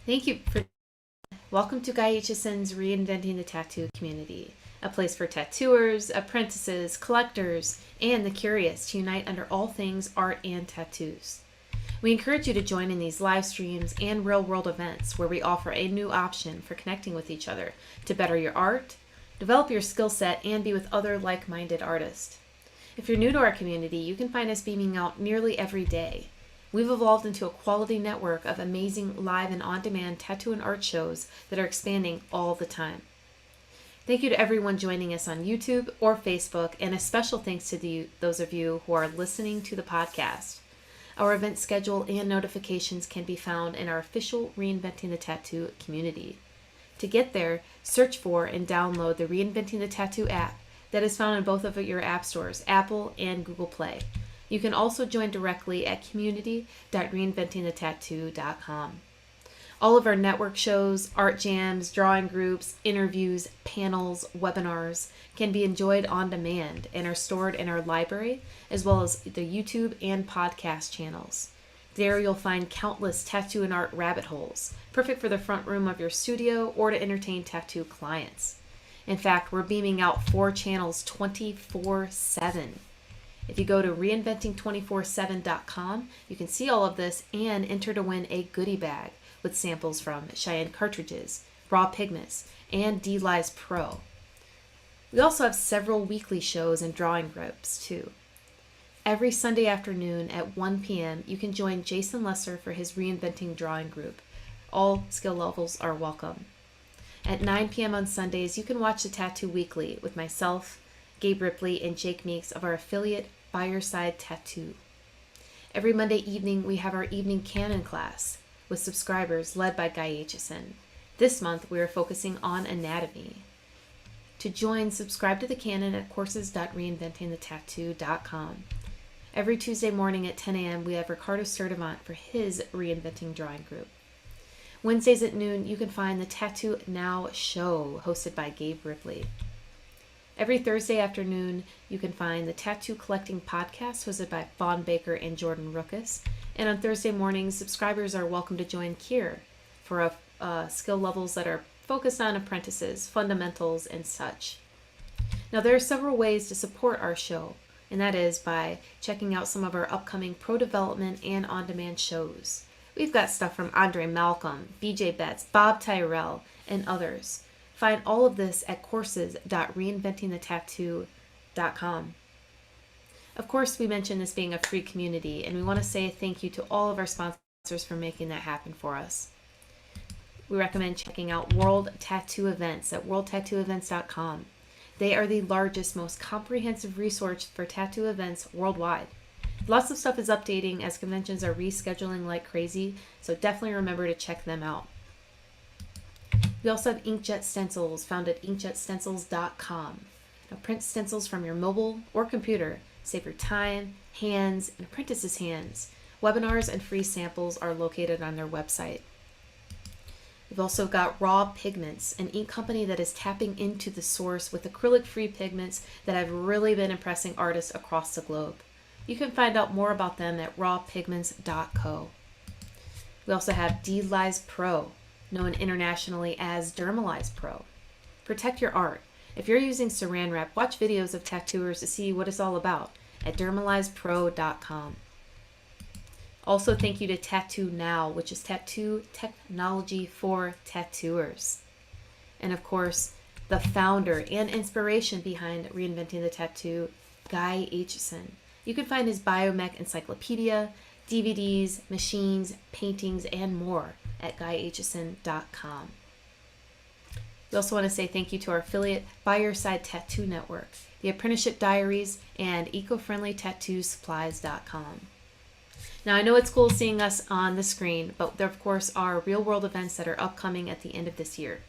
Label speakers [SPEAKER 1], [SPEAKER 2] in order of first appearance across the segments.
[SPEAKER 1] Thank you for welcome to Guy Aitchison's Reinventing the Tattoo community, a place for tattooers, apprentices, collectors, and the curious to unite under all things art and tattoos. We encourage you to join in these live streams and real-world events where we offer a new option for connecting with each other to better your art, develop your skill set, and be with other like-minded artists. If you're new to our community, you can find us beaming out nearly every day. We've evolved into a quality network of amazing live and on-demand tattoo and art shows that are expanding all the time. Thank you to everyone joining us on YouTube or Facebook, and a special thanks to those of you who are listening to the podcast. Our event schedule and notifications can be found in our official Reinventing the Tattoo community. To get there, search for and download the Reinventing the Tattoo app that is found in both of your app stores, Apple and Google Play. You can also join directly at community.reinventingthetattoo.com. All of our network shows, art jams, drawing groups, interviews, panels, webinars can be enjoyed on demand and are stored in our library, as well as the YouTube and podcast channels. There you'll find countless tattoo and art rabbit holes, perfect for the front room of your studio or to entertain tattoo clients. In fact, we're beaming out 4 channels 24/7. If you go to reinventing247.com, you can see all of this and enter to win a goodie bag with samples from Cheyenne cartridges, raw pigments, and D-Lies Pro. We also have several weekly shows and drawing groups too. Every Sunday afternoon at 1 p.m., you can join Jason Lesser for his Reinventing drawing group. All skill levels are welcome. At 9 p.m. on Sundays, you can watch the Tattoo Weekly with myself, Gabe Ripley, and Jake Meeks of our affiliate Fireside Tattoo. Every Monday evening, we have our evening canon class with subscribers led by Guy Aitchison. This month, we are focusing on anatomy. To join, subscribe to the canon at courses.reinventingthetattoo.com. Every Tuesday morning at 10 a.m., we have Ricardo Sturdivant for his Reinventing drawing group. Wednesdays at noon, you can find the Tattoo Now show hosted by Gabe Ripley. Every Thursday afternoon, you can find the Tattoo Collecting podcast hosted by Vaughn Baker and Jordan Rookus. And on Thursday mornings, subscribers are welcome to join Kier for skill levels that are focused on apprentices, fundamentals, and such. Now, there are several ways to support our show, and that is by checking out some of our upcoming pro development and on-demand shows. We've got stuff from Andre Malcolm, BJ Betts, Bob Tyrell, and others. Find all of this at courses.reinventingthetattoo.com. Of course, we mentioned this being a free community, and we want to say thank you to all of our sponsors for making that happen for us. We recommend checking out World Tattoo Events at worldtattooevents.com. They are the largest, most comprehensive resource for tattoo events worldwide. Lots of stuff is updating as conventions are rescheduling like crazy, so definitely remember to check them out. We also have inkjet stencils found at inkjetstencils.com. Now, print stencils from your mobile or computer. Save your time, hands, and apprentices' hands. Webinars and free samples are located on their website. We've also got Raw Pigments, an ink company that is tapping into the source with acrylic-free pigments that have really been impressing artists across the globe. You can find out more about them at rawpigments.co. We also have D-Lies Pro, known internationally as Dermalize Pro. Protect your art. If you're using saran wrap, watch videos of tattooers to see what it's all about at dermalizepro.com. Also, thank you to Tattoo Now, which is tattoo technology for tattooers. And of course, the founder and inspiration behind Reinventing the Tattoo, Guy Aitchison. You can find his Biomech Encyclopedia, DVDs, machines, paintings, and more at guyaitchison.com. We also want to say thank you to our affiliate Fireside Tattoo Network, the Apprenticeship Diaries, and ecofriendlytattoosupplies.com. Now, I know it's cool seeing us on the screen, but there, of course, are real-world events that are upcoming at the end of this year.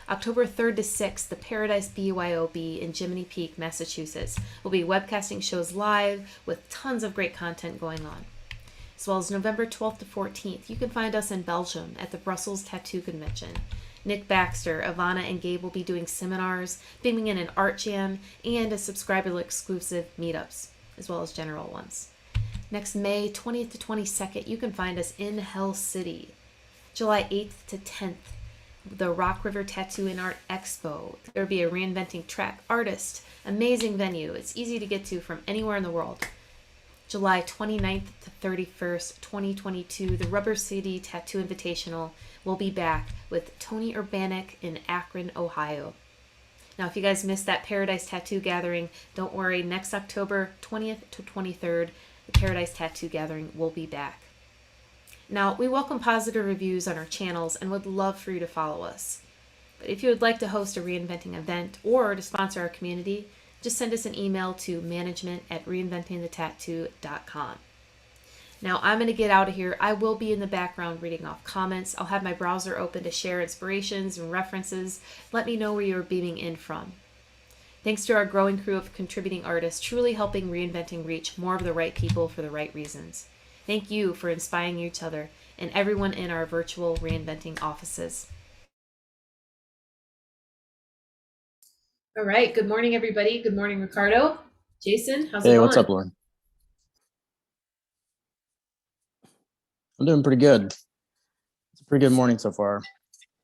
[SPEAKER 1] October 3rd to 6th, the Paradise BYOB in Jiminy Peak, Massachusetts, will be webcasting shows live with tons of great content going on. As well as November 12th to 14th, you can find us in Belgium at the Brussels Tattoo Convention. Nick Baxter, Ivana, and Gabe will be doing seminars, beaming in an art jam, and a subscriber-exclusive meetups, as well as general ones. Next May 20th to 22nd, you can find us in Hell City July 8th to 10th, the Rock River Tattoo and Art Expo. There'll be a Reinventing track, artist, amazing venue. It's easy to get to from anywhere in the world. July 29th to 31st, 2022, the Rubber City Tattoo Invitational will be back with Tony Urbanek in Akron, Ohio. Now, if you guys missed that Paradise Tattoo Gathering, don't worry. Next October 20th to 23rd, the Paradise Tattoo Gathering will be back. Now, we welcome positive reviews on our channels and would love for you to follow us. But if you would like to host a Reinventing event or to sponsor our community, just send us an email to management@reinventingthetattoo.com. Now, I'm going to get out of here. I will be in the background reading off comments. I'll have my browser open to share inspirations and references. Let me know where you're beaming in from. Thanks to our growing crew of contributing artists, truly helping Reinventing reach more of the right people for the right reasons. Thank you for inspiring each other and everyone in our virtual Reinventing offices. All right. Good morning, everybody. Good morning, Ricardo. Jason, how's it going?
[SPEAKER 2] Hey, what's up, Lauren? I'm doing pretty good. It's a pretty good morning so far. It's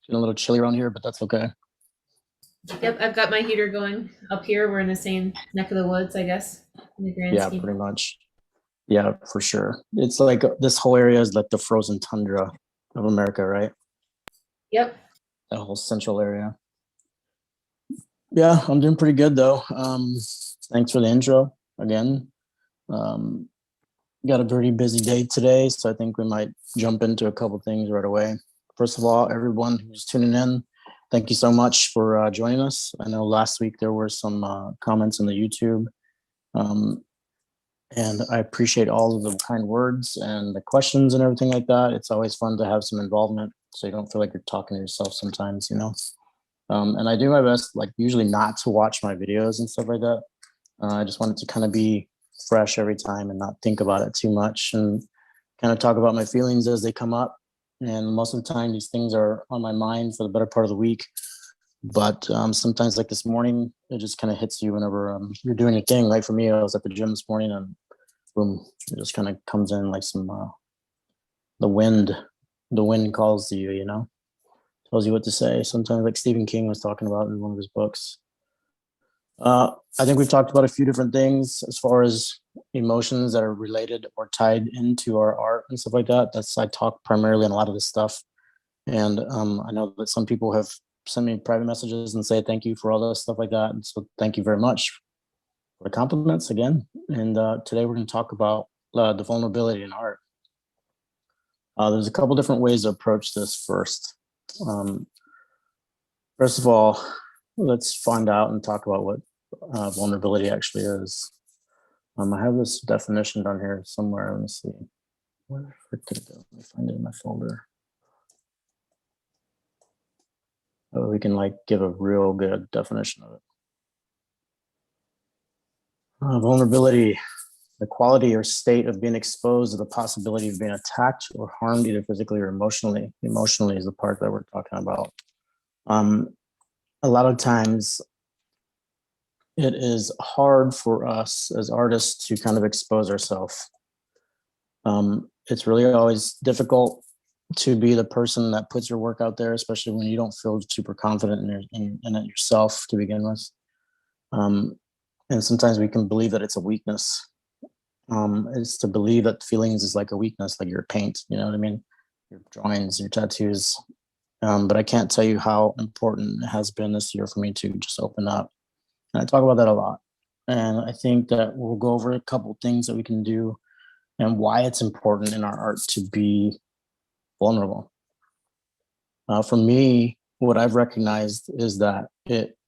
[SPEAKER 2] getting a little chilly around here, but that's okay.
[SPEAKER 1] Yep, I've got my heater going up here. We're in the same neck of the woods, I guess, in the grand scheme.
[SPEAKER 2] Pretty much. Yeah, for sure. It's like this whole area is like the frozen tundra of America, right?
[SPEAKER 1] Yep.
[SPEAKER 2] That whole central area. Yeah, I'm doing pretty good though. Thanks for the intro again. Got a pretty busy day today, so I think we might jump into a couple things right away. First of all, everyone who's tuning in, thank you so much for joining us. I know last week there were some comments in the YouTube, and I appreciate all of the kind words and the questions and everything like that. It's always fun to have some involvement, so you don't feel like you're talking to yourself sometimes, you know. And I do my best, like usually not to watch my videos and stuff like that. I just want it to kind of be fresh every time and not think about it too much and kind of talk about my feelings as they come up. And most of the time, these things are on my mind for the better part of the week. But sometimes, like this morning, it just kind of hits you whenever you're doing your thing. Like for me, I was at the gym this morning and boom, it just kind of comes in like some the wind calls to you, you know, tells you what to say. Sometimes, like Stephen King was talking about in one of his books. I think we've talked about a few different things as far as emotions that are related or tied into our art and stuff like that. I talk primarily on a lot of this stuff. And I know that some people have sent me private messages and say thank you for all this stuff like that. And so thank you very much for the compliments again. And today we're going to talk about the vulnerability in art. There's a couple different ways to approach this first. First of all, let's find out and talk about what vulnerability actually is. I have this definition down here somewhere. Let me see. Where the frick did it go? Let me find it in my folder. Oh, we can like give a real good definition of it. Vulnerability, the quality or state of being exposed to the possibility of being attacked or harmed either physically or emotionally. Emotionally is the part that we're talking about. A lot of times it is hard for us as artists to kind of expose ourselves. It's really always difficult to be the person that puts your work out there, especially when you don't feel super confident in it yourself to begin with. And sometimes we can believe that it's a weakness. It's to believe that feelings is like a weakness, like your paint, you know what I mean? Your drawings, your tattoos. But I can't tell you how important it has been this year for me to just open up. And I talk about that a lot. And I think that we'll go over a couple things that we can do and why it's important in our art to be vulnerable. For me, what I've recognized is that it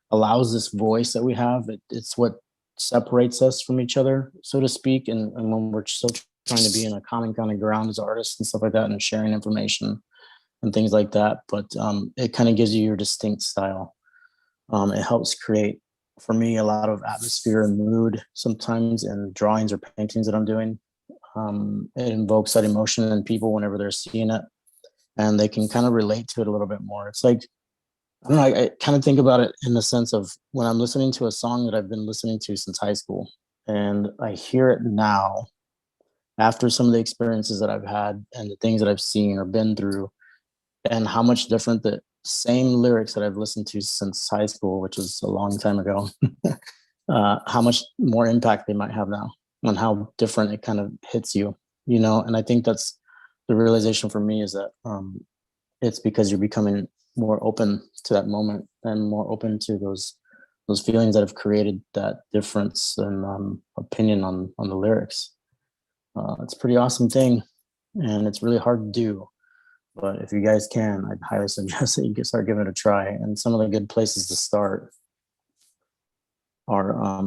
[SPEAKER 2] allows this voice that we have. It's what separates us from each other, so to speak. And when we're still trying to be in a common kind of ground as artists and stuff like that and sharing information and things like that. But it kind of gives you your distinct style. It helps create, for me, a lot of atmosphere and mood sometimes in drawings or paintings that I'm doing. It invokes that emotion in people whenever they're seeing it, and they can kind of relate to it a little bit more. It's like, I don't know, I kind of think about it in the sense of when I'm listening to a song that I've been listening to since high school, and I hear it now, after some of the experiences that I've had and the things that I've seen or been through, and how much different the same lyrics that I've listened to since high school, which was a long time ago, how much more impact they might have now, and how different it kind of hits you, you know. And I think that's the realization for me, is that it's because you're becoming more open to that moment and more open to those feelings that have created that difference in opinion on the lyrics. It's a pretty awesome thing, and it's really hard to do. But if you guys can, I'd highly suggest that you can start giving it a try. And some of the good places to start are,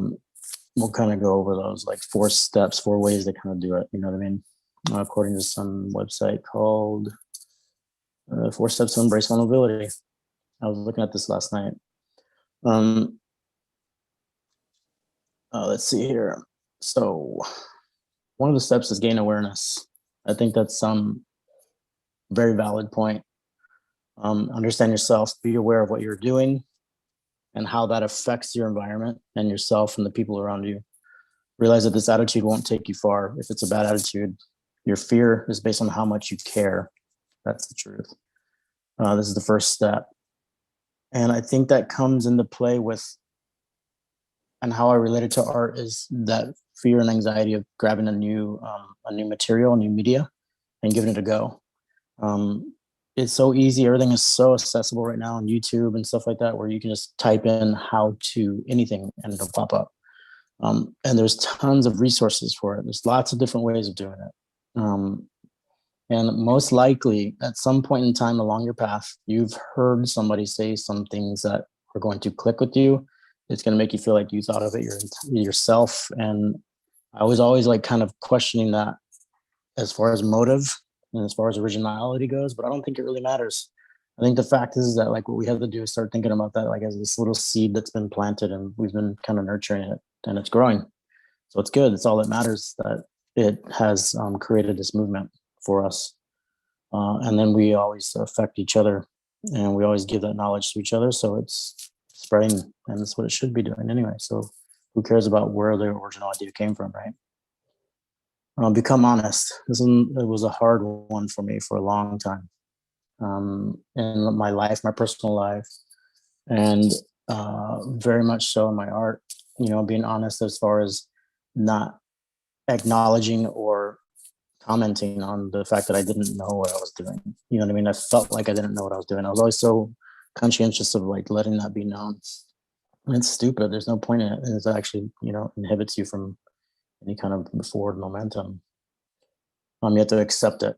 [SPEAKER 2] we'll kind of go over those, like 4 steps, 4 ways to kind of do it. You know what I mean? According to some website called 4 Steps to Embrace Vulnerability. I was looking at this last night. Let's see here. So one of the steps is gain awareness. I think that's some very valid point. Understand yourself, be aware of what you're doing and how that affects your environment and yourself and the people around you. Realize that this attitude won't take you far. If it's a bad attitude, your fear is based on how much you care. That's the truth. This is the first step. And I think that comes into play with, and how I relate it to art, is that fear and anxiety of grabbing a new material, a new media, and giving it a go. It's so easy. Everything is so accessible right now on YouTube and stuff like that, where you can just type in how to anything and it'll pop up. And there's tons of resources for it. There's lots of different ways of doing it. And most likely at some point in time along your path, you've heard somebody say some things that are going to click with you. It's going to make you feel like you thought of it yourself. And I was always like kind of questioning that as far as motive and as far as originality goes, but I don't think it really matters. I think the fact is that like what we have to do is start thinking about that like as this little seed that's been planted, and we've been kind of nurturing it, and it's growing. So it's good. It's all that matters, that it has created this movement for us. And then we always affect each other, and we always give that knowledge to each other. So it's spreading, and that's what it should be doing anyway. So who cares about where the original idea came from, right? Become honest. This one, it was a hard one for me for a long time, in my life, my personal life, and very much so in my art. You know, being honest as far as not acknowledging or commenting on the fact that I didn't know what I was doing. You know what I mean? I felt like I didn't know what I was doing. I was always so conscientious of like letting that be known. And it's stupid. There's no point in it. And it actually, you know, inhibits you from any kind of forward momentum. You have to accept it,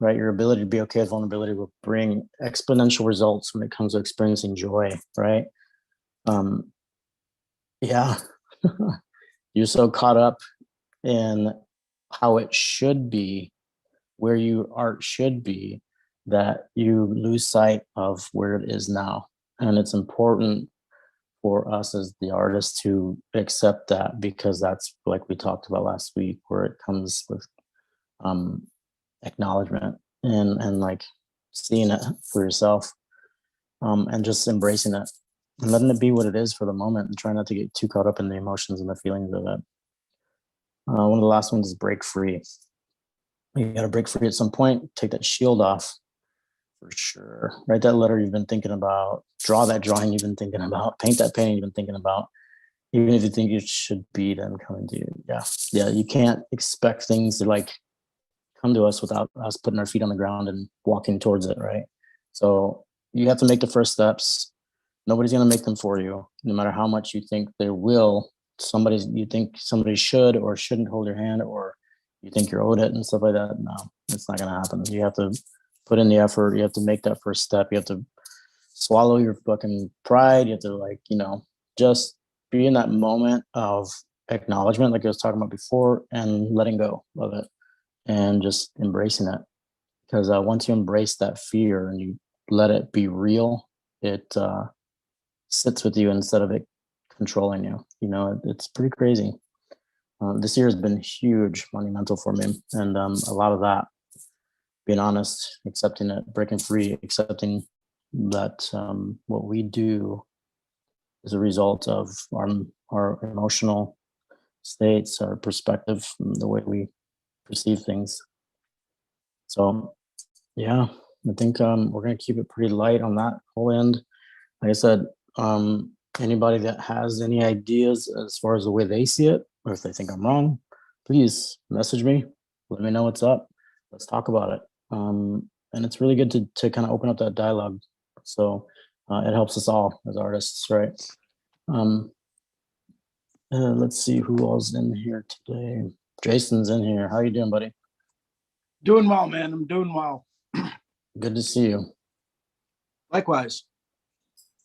[SPEAKER 2] right? Your ability to be okay with vulnerability will bring exponential results when it comes to experiencing joy, right? Yeah, you're so caught up in how it should be, where your art should be, that you lose sight of where it is now. And it's important for us as the artists to accept that, because that's like we talked about last week, where it comes with acknowledgement and like seeing it for yourself, and just embracing it and letting it be what it is for the moment, and try not to get too caught up in the emotions and the feelings of it. One of the last ones is break free. You got to break free at some point, take that shield off for sure. Write that letter you've been thinking about, draw that drawing you've been thinking about, paint that painting you've been thinking about, even if you think it should be them coming to you. Yeah, you can't expect things to like come to us without us putting our feet on the ground and walking towards it, right? So you have to make the first steps. Nobody's going to make them for you, no matter how much you think they will. You think somebody should or shouldn't hold your hand, or you think you're owed it and stuff like that. No, it's not going to happen. You have to put in the effort. You have to make that first step. You have to swallow your fucking pride. You have to, like, you know, just be in that moment of acknowledgement, like I was talking about before, and letting go of it and just embracing it. Because once you embrace that fear and you let it be real, it sits with you instead of it controlling you. You know, it's pretty crazy. This year has been huge, monumental for me, and a lot of that, being honest, accepting it, breaking free, accepting that what we do is a result of our emotional states, our perspective, the way we perceive things. So yeah, I think we're gonna keep it pretty light on that whole end. Like I said, anybody that has any ideas as far as the way they see it, or if they think I'm wrong, please message me. Let me know what's up. Let's talk about it. And it's really good to kind of open up that dialogue. So it helps us all as artists, right? Let's see who all's in here today. Jason's in here. How you doing, buddy?
[SPEAKER 3] Doing well, man. I'm doing well.
[SPEAKER 2] Good to see you.
[SPEAKER 3] Likewise.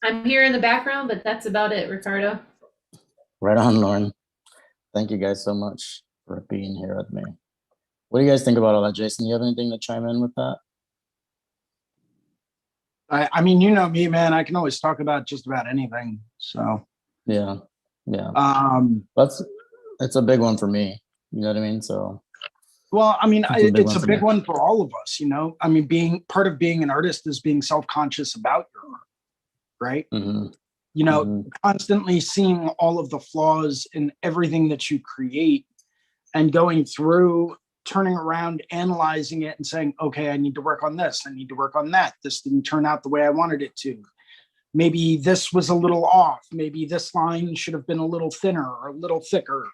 [SPEAKER 1] I'm here in the background, but that's about it, Ricardo.
[SPEAKER 2] Right on, Lauren. Thank you guys so much for being here with me. What do you guys think about all that, Jason? You have anything to chime in with that?
[SPEAKER 3] I mean, you know me, man. I can always talk about just about anything. So
[SPEAKER 2] Yeah. It's a big one for me. You know what I mean? So
[SPEAKER 3] well, I mean, it's a big
[SPEAKER 2] me.
[SPEAKER 3] one for all of us, you know. I mean, being part of being an artist is being self-conscious about your art, right?
[SPEAKER 2] Mm-hmm.
[SPEAKER 3] You know, constantly seeing all of the flaws in everything that you create and going through, turning around, analyzing it and saying, okay, I need to work on this. I need to work on that. This didn't turn out the way I wanted it to. Maybe this was a little off. Maybe this line should have been a little thinner or a little thicker.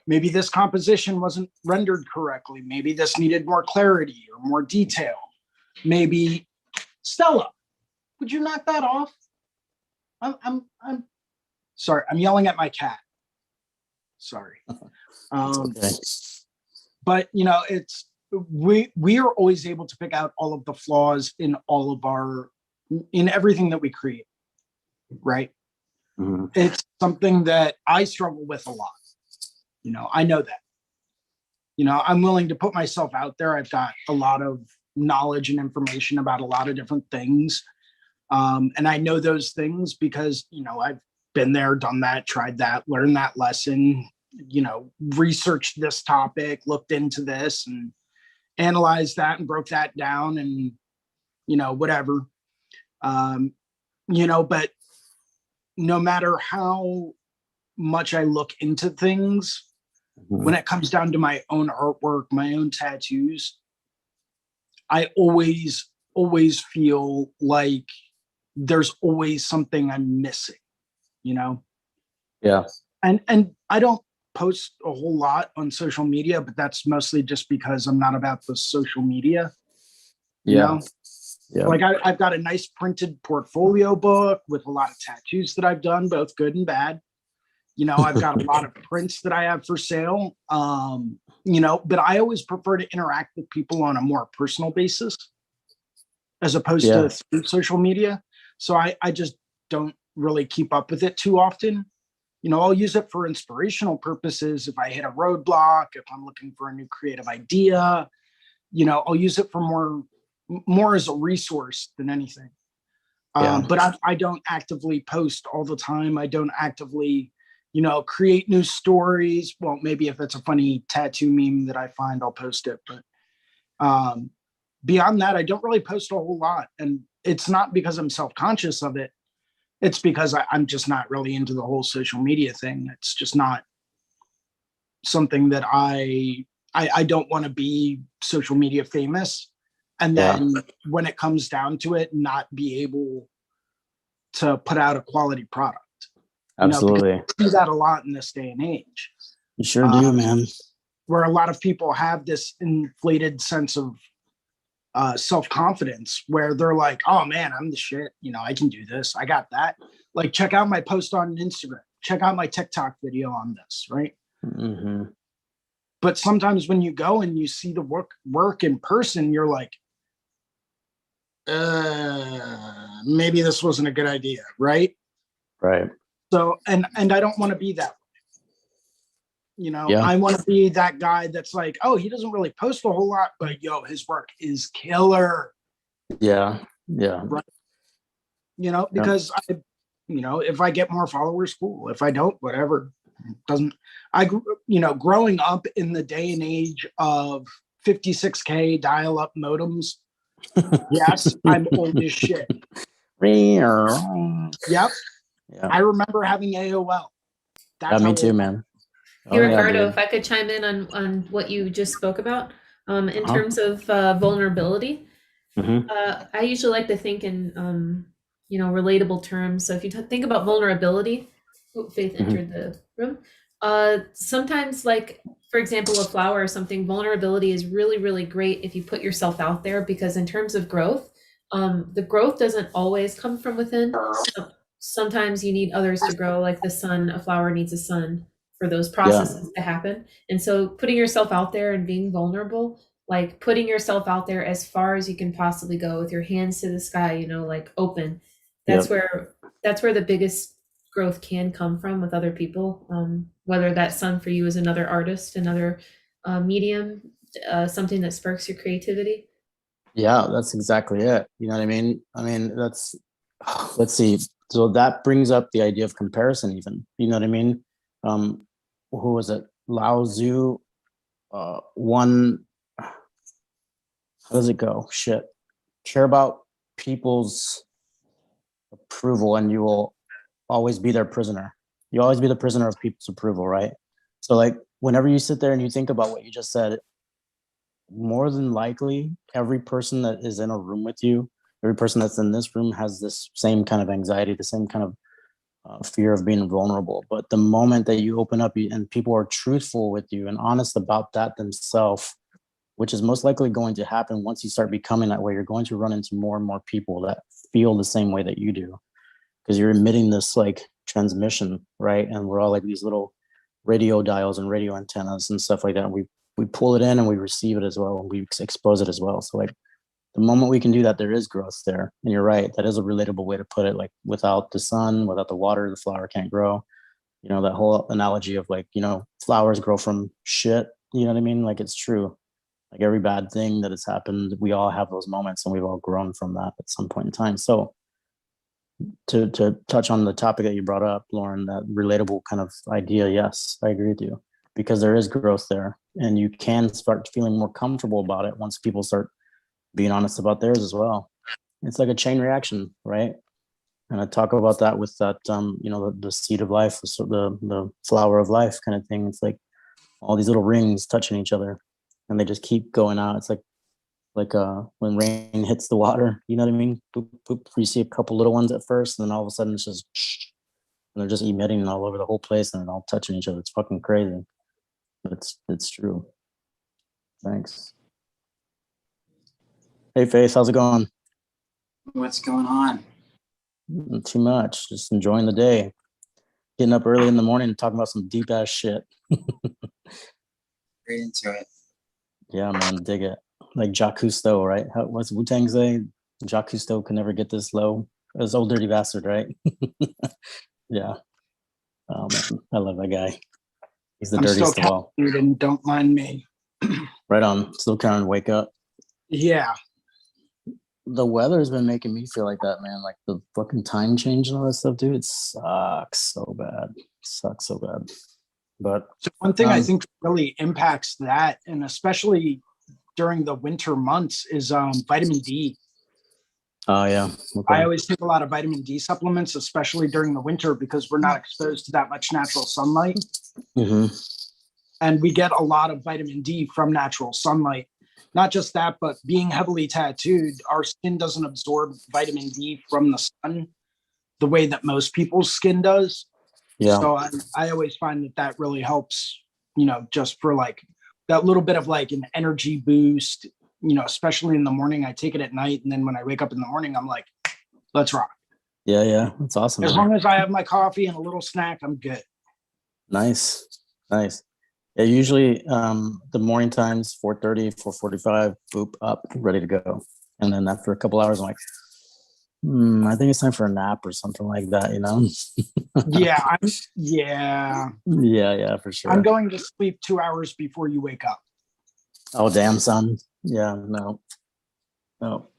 [SPEAKER 3] Maybe this composition wasn't rendered correctly. Maybe this needed more clarity or more detail. Maybe, Stella, would you knock that off? I'm sorry. I'm yelling at my cat. Sorry.
[SPEAKER 2] Okay.
[SPEAKER 3] But you know, it's we are always able to pick out all of the flaws in all of in everything that we create, right?
[SPEAKER 2] Mm-hmm.
[SPEAKER 3] It's something that I struggle with a lot. You know, I know that. You know, I'm willing to put myself out there. I've got a lot of knowledge and information about a lot of different things. And I know those things because, you know, I've been there, done that, tried that, learned that lesson, you know, researched this topic, looked into this and analyzed that and broke that down and, you know, whatever. You know, but no matter how much I look into things, when it comes down to my own artwork, my own tattoos, I always feel like there's always something I'm missing, you know?
[SPEAKER 2] Yeah.
[SPEAKER 3] And I don't post a whole lot on social media, but that's mostly just because I'm not about the social media. You know? Yeah. Like I've got a nice printed portfolio book with a lot of tattoos that I've done, both good and bad. You know, I've got a lot of prints that I have for sale. You know, but I always prefer to interact with people on a more personal basis as opposed to through social media. So I just don't really keep up with it too often. You know, I'll use it for inspirational purposes. If I hit a roadblock, if I'm looking for a new creative idea, you know, I'll use it for more as a resource than anything. But I don't actively post all the time. I don't actively, you know, create new stories. Well, maybe if it's a funny tattoo meme that I find, I'll post it. But beyond that, I don't really post a whole lot. And it's not because I'm self-conscious of it. It's because I'm just not really into the whole social media thing. It's just not something that I don't want to be social media famous. And then when it comes down to it, not be able to put out a quality product.
[SPEAKER 2] Absolutely.
[SPEAKER 3] You know, I see that a lot in this day and age.
[SPEAKER 2] You sure do, man.
[SPEAKER 3] Where a lot of people have this inflated sense of self-confidence where they're like, oh man, I'm the shit. You know, I can do this. I got that. Like, check out my post on Instagram. Check out my TikTok video on this, right?
[SPEAKER 2] Mm-hmm.
[SPEAKER 3] But sometimes when you go and you see the work in person, you're like, maybe this wasn't a good idea, right?
[SPEAKER 2] Right.
[SPEAKER 3] So, and I don't want to be that way. You know, I want to be that guy that's like, oh, he doesn't really post a whole lot, but yo, his work is killer.
[SPEAKER 2] Yeah.
[SPEAKER 3] Right. You know, because you know, if I get more followers, cool. If I don't, whatever. You know, growing up in the day and age of 56K dial-up modems, yes, I'm old as shit. Yep. Yeah. I remember having AOL.
[SPEAKER 2] Me too, man.
[SPEAKER 1] Hey,
[SPEAKER 2] Oh yeah,
[SPEAKER 1] Ricardo,
[SPEAKER 2] dude.
[SPEAKER 1] if I could chime in on what you just spoke about, in
[SPEAKER 2] Uh-huh.
[SPEAKER 1] terms of vulnerability,
[SPEAKER 2] Hmm.
[SPEAKER 1] I usually like to think in, relatable terms. So if you think about vulnerability, oh, Faith
[SPEAKER 2] Hmm.
[SPEAKER 1] entered the room. Sometimes, like for example, a flower or something, vulnerability is really, really great if you put yourself out there because in terms of growth, the growth doesn't always come from within. Sometimes you need others to grow, like the sun. A flower needs a sun for those
[SPEAKER 2] Yeah.
[SPEAKER 1] processes to happen. And so, putting yourself out there and being vulnerable, like putting yourself out there as far as you can possibly go with your hands to the sky, like open. That's
[SPEAKER 2] Yep.
[SPEAKER 1] where that's where the biggest growth can come from with other people. Whether that sun for you is another artist, another medium, something that sparks your creativity.
[SPEAKER 2] Yeah, that's exactly it. You know what I mean? I mean, that's, let's see. So that brings up the idea of comparison, even. You know what I mean? Who was it? Lao Tzu, one, how does it go? Shit. Care about people's approval and you will always be their prisoner. You always be the prisoner of people's approval, right? So, like, whenever you sit there and you think about what you just said, more than likely every person that is in a room with you, every person that's in this room has this same kind of anxiety, the same kind of fear of being vulnerable. But the moment that you open up and people are truthful with you and honest about that themselves, which is most likely going to happen once you start becoming that way, you're going to run into more and more people that feel the same way that you do, because you're emitting this like transmission, right? And we're all like these little radio dials and radio antennas and stuff like that. We pull it in and we receive it as well, and we expose it as well. So like the moment we can do that, there is growth there. And you're right, that is a relatable way to put it. Like without the sun, without the water, the flower can't grow. You know, that whole analogy of like, flowers grow from shit. You know what I mean? Like it's true. Like every bad thing that has happened, we all have those moments and we've all grown from that at some point in time. So to touch on the topic that you brought up, Lauren, that relatable kind of idea, yes, I agree with you, because there is growth there, and you can start feeling more comfortable about it once people start being honest about theirs as well. It's like a chain reaction, right? And I talk about that with that, the seed of life, the flower of life kind of thing. It's like all these little rings touching each other, and they just keep going out. It's like when rain hits the water, you know what I mean? Boop, boop, you see a couple little ones at first, and then all of a sudden it's just, and they're just emitting all over the whole place, and they're all touching each other. It's fucking crazy, but it's true. Thanks. Hey Faith, how's it going?
[SPEAKER 4] What's going on?
[SPEAKER 2] Not too much. Just enjoying the day. Getting up early in the morning and talking about some deep ass shit.
[SPEAKER 4] Right into it.
[SPEAKER 2] Yeah, man, dig it. Like Jacques Cousteau, right? What's Wu-Tang say? Jacques Cousteau can never get this low. It's old dirty bastard, right? Yeah. Oh man, I love that guy. He's the
[SPEAKER 3] I'm still
[SPEAKER 2] dirtiest of all.
[SPEAKER 3] tattooed and don't mind me.
[SPEAKER 2] Right on. Still trying to wake up.
[SPEAKER 3] Yeah.
[SPEAKER 2] The weather's been making me feel like that, man. Like the fucking time change and all that stuff, dude. It sucks so bad. It sucks so bad. But
[SPEAKER 3] So one thing I think really impacts that, and especially during the winter months, is vitamin D.
[SPEAKER 2] oh yeah. Okay.
[SPEAKER 3] I always take a lot of vitamin D supplements, especially during the winter, because we're not exposed to that much natural sunlight.
[SPEAKER 2] Mm-hmm.
[SPEAKER 3] And we get a lot of vitamin D from natural sunlight. Not just that, but being heavily tattooed, our skin doesn't absorb vitamin D from the sun the way that most people's skin does.
[SPEAKER 2] Yeah.
[SPEAKER 3] So I always find that really helps, just for like that little bit of like an energy boost, especially in the morning. I take it at night. And then when I wake up in the morning, I'm like, let's rock.
[SPEAKER 2] Yeah. That's awesome.
[SPEAKER 3] As long as I have my coffee and a little snack, I'm good.
[SPEAKER 2] Nice. Yeah, usually the morning times, 4:30, 4:45, boop, up, ready to go. And then after a couple hours, I'm like, I think it's time for a nap or something like that,
[SPEAKER 3] Yeah.
[SPEAKER 2] Yeah, for sure.
[SPEAKER 3] I'm going to sleep 2 hours before you wake up.
[SPEAKER 2] Oh, damn, son. Yeah, no.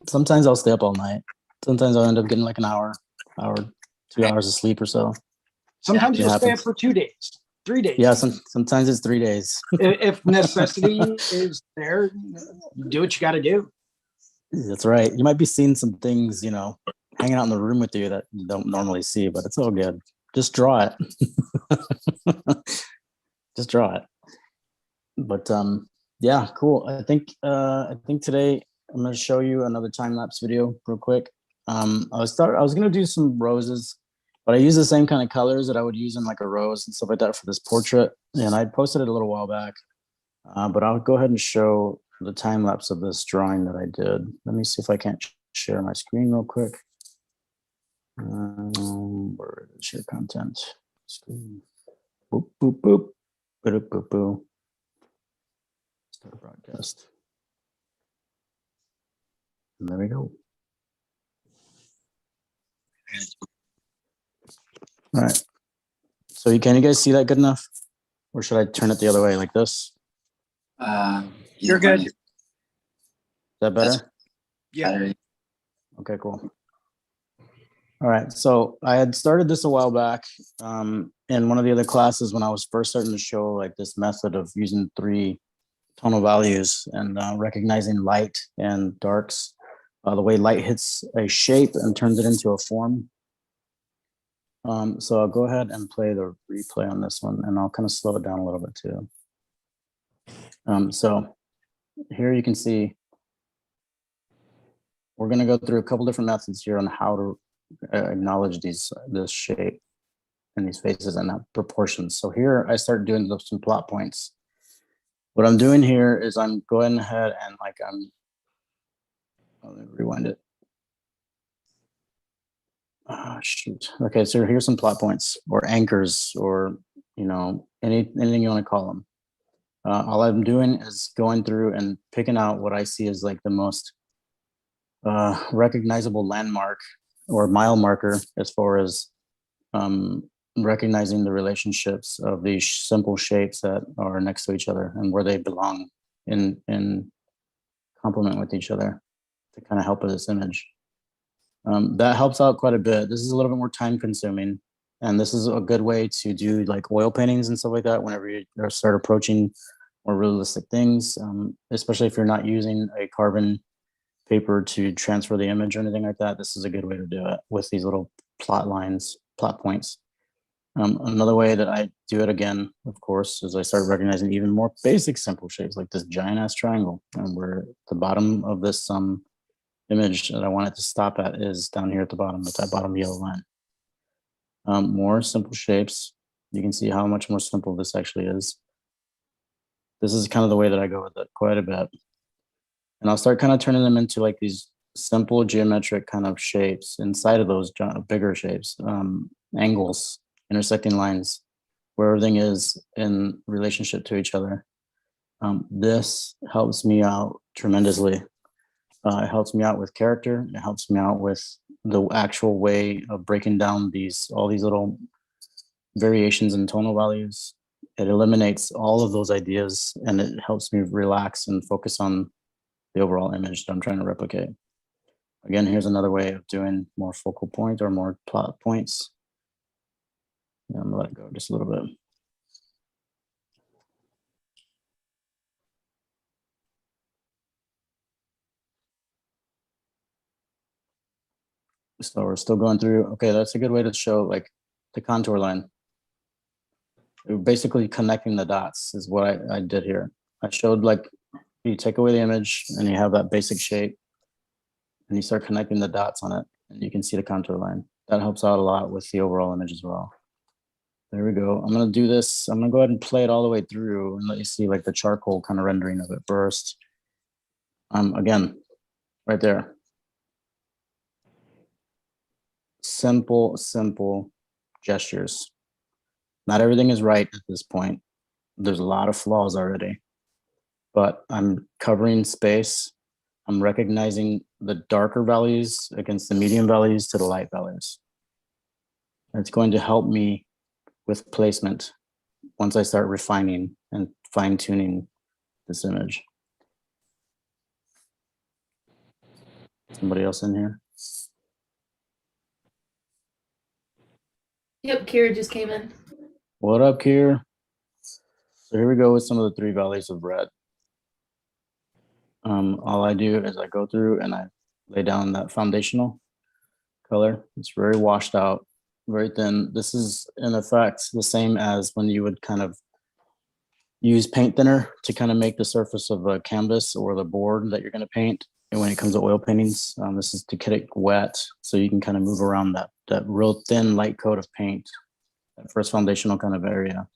[SPEAKER 2] Sometimes I'll stay up all night. Sometimes I'll end up getting like an hour, 2 hours of sleep or so.
[SPEAKER 3] Sometimes you'll stay up for 2 days, 3 days.
[SPEAKER 2] Yeah, sometimes it's 3 days.
[SPEAKER 3] If necessity is there, do what you got to do.
[SPEAKER 2] That's right. You might be seeing some things, hanging out in the room with you that you don't normally see, but it's all good. Just draw it. just draw it. But yeah, cool. I think today I'm going to show you another time lapse video real quick. I was going to do some roses, but I use the same kind of colors that I would use in like a rose and stuff like that for this portrait. And I posted it a little while back, but I'll go ahead and show the time lapse of this drawing that I did. Let me see if I can't share my screen real quick. Where is your content? Screen. Boop, boop, boop. Boop, boop, boop. Start broadcast. And there we go. All right. So can you guys see that good enough? Or should I turn it the other way like this?
[SPEAKER 3] You're good.
[SPEAKER 2] Is that better?
[SPEAKER 3] Yeah.
[SPEAKER 2] Okay, cool. All right. So I had started this a while back in one of the other classes when I was first starting to show like this method of using 3 tonal values and recognizing light and darks, the way light hits a shape and turns it into a form. So I'll go ahead and play the replay on this one, and I'll kind of slow it down a little bit too. So here you can see we're going to go through a couple different methods here on how to acknowledge this shape and these faces and proportions. So here I start doing some plot points. What I'm doing here is I'm going ahead and let me rewind it. Oh, shoot. Okay, so here's some plot points or anchors or, anything you want to call them. All I'm doing is going through and picking out what I see as like the most recognizable landmark or mile marker as far as recognizing the relationships of these simple shapes that are next to each other and where they belong in complement with each other to kind of help with this image. That helps out quite a bit. This is a little bit more time consuming, and this is a good way to do like oil paintings and stuff like that whenever you start approaching more realistic things, especially if you're not using a carbon paper to transfer the image or anything like that. This is a good way to do it with these little plot points. Another way that I do it again, of course, is I start recognizing even more basic simple shapes like this giant ass triangle, and where the bottom of this image that I want it to stop at is down here at the bottom with that bottom yellow line. More simple shapes. You can see how much more simple this actually is. This is kind of the way that I go with it quite a bit. And I'll start kind of turning them into like these simple geometric kind of shapes inside of those bigger shapes, angles, intersecting lines, where everything is in relationship to each other. This helps me out tremendously. It helps me out with character. It helps me out with the actual way of breaking down all these little variations in tonal values. It eliminates all of those ideas, and it helps me relax and focus on the overall image that I'm trying to replicate. Again, here's another way of doing more focal point or more plot points. I'm gonna let it go just a little bit. So we're still going through. Okay, that's a good way to show like the contour line. Basically connecting the dots is what I did here. I showed like you take away the image and you have that basic shape and you start connecting the dots on it and you can see the contour line. That helps out a lot with the overall image as well. There we go. I'm gonna do this. I'm gonna go ahead and play it all the way through and let you see like the charcoal kind of rendering of it first. Again, right there. Simple gestures. Not everything is right at this point. There's a lot of flaws already, but I'm covering space. I'm recognizing the darker values against the medium values to the light values. It's going to help me with placement once I start refining and fine tuning this image. Somebody else in here?
[SPEAKER 1] Yep, Kira just came in.
[SPEAKER 2] What up, Kier? So here we go with some of the 3 values of red. All I do is I go through and I lay down that foundational color. It's very washed out, very thin. This is in effect the same as when you would kind of use paint thinner to kind of make the surface of a canvas or the board that you're going to paint. And when it comes to oil paintings, this is to get it wet so you can kind of move around that real thin light coat of paint, that first foundational kind of area.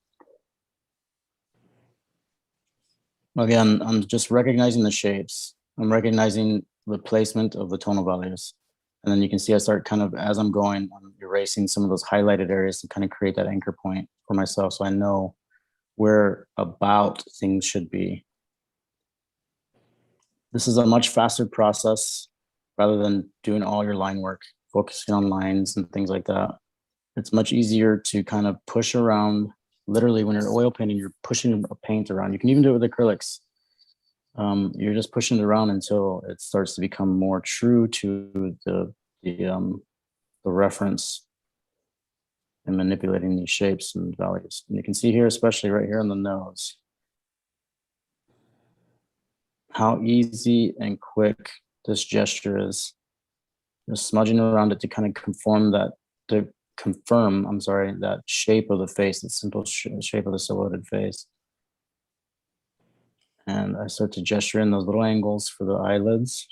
[SPEAKER 2] Again, I'm just recognizing the shapes. I'm recognizing the placement of the tonal values. And then you can see I start kind of, as I'm going, I'm erasing some of those highlighted areas to kind of create that anchor point for myself so I know where about things should be. This is a much faster process rather than doing all your line work, focusing on lines and things like that. It's much easier to kind of push around. Literally, when you're oil painting, you're pushing a paint around. You can even do it with acrylics. You're just pushing it around until it starts to become more true to the reference and manipulating these shapes and values. And you can see here, especially right here on the nose, how easy and quick this gesture is. Just smudging around it to kind of confirm that shape of the face, the simple shape of the silhouetted face. And I start to gesture in those little angles for the eyelids.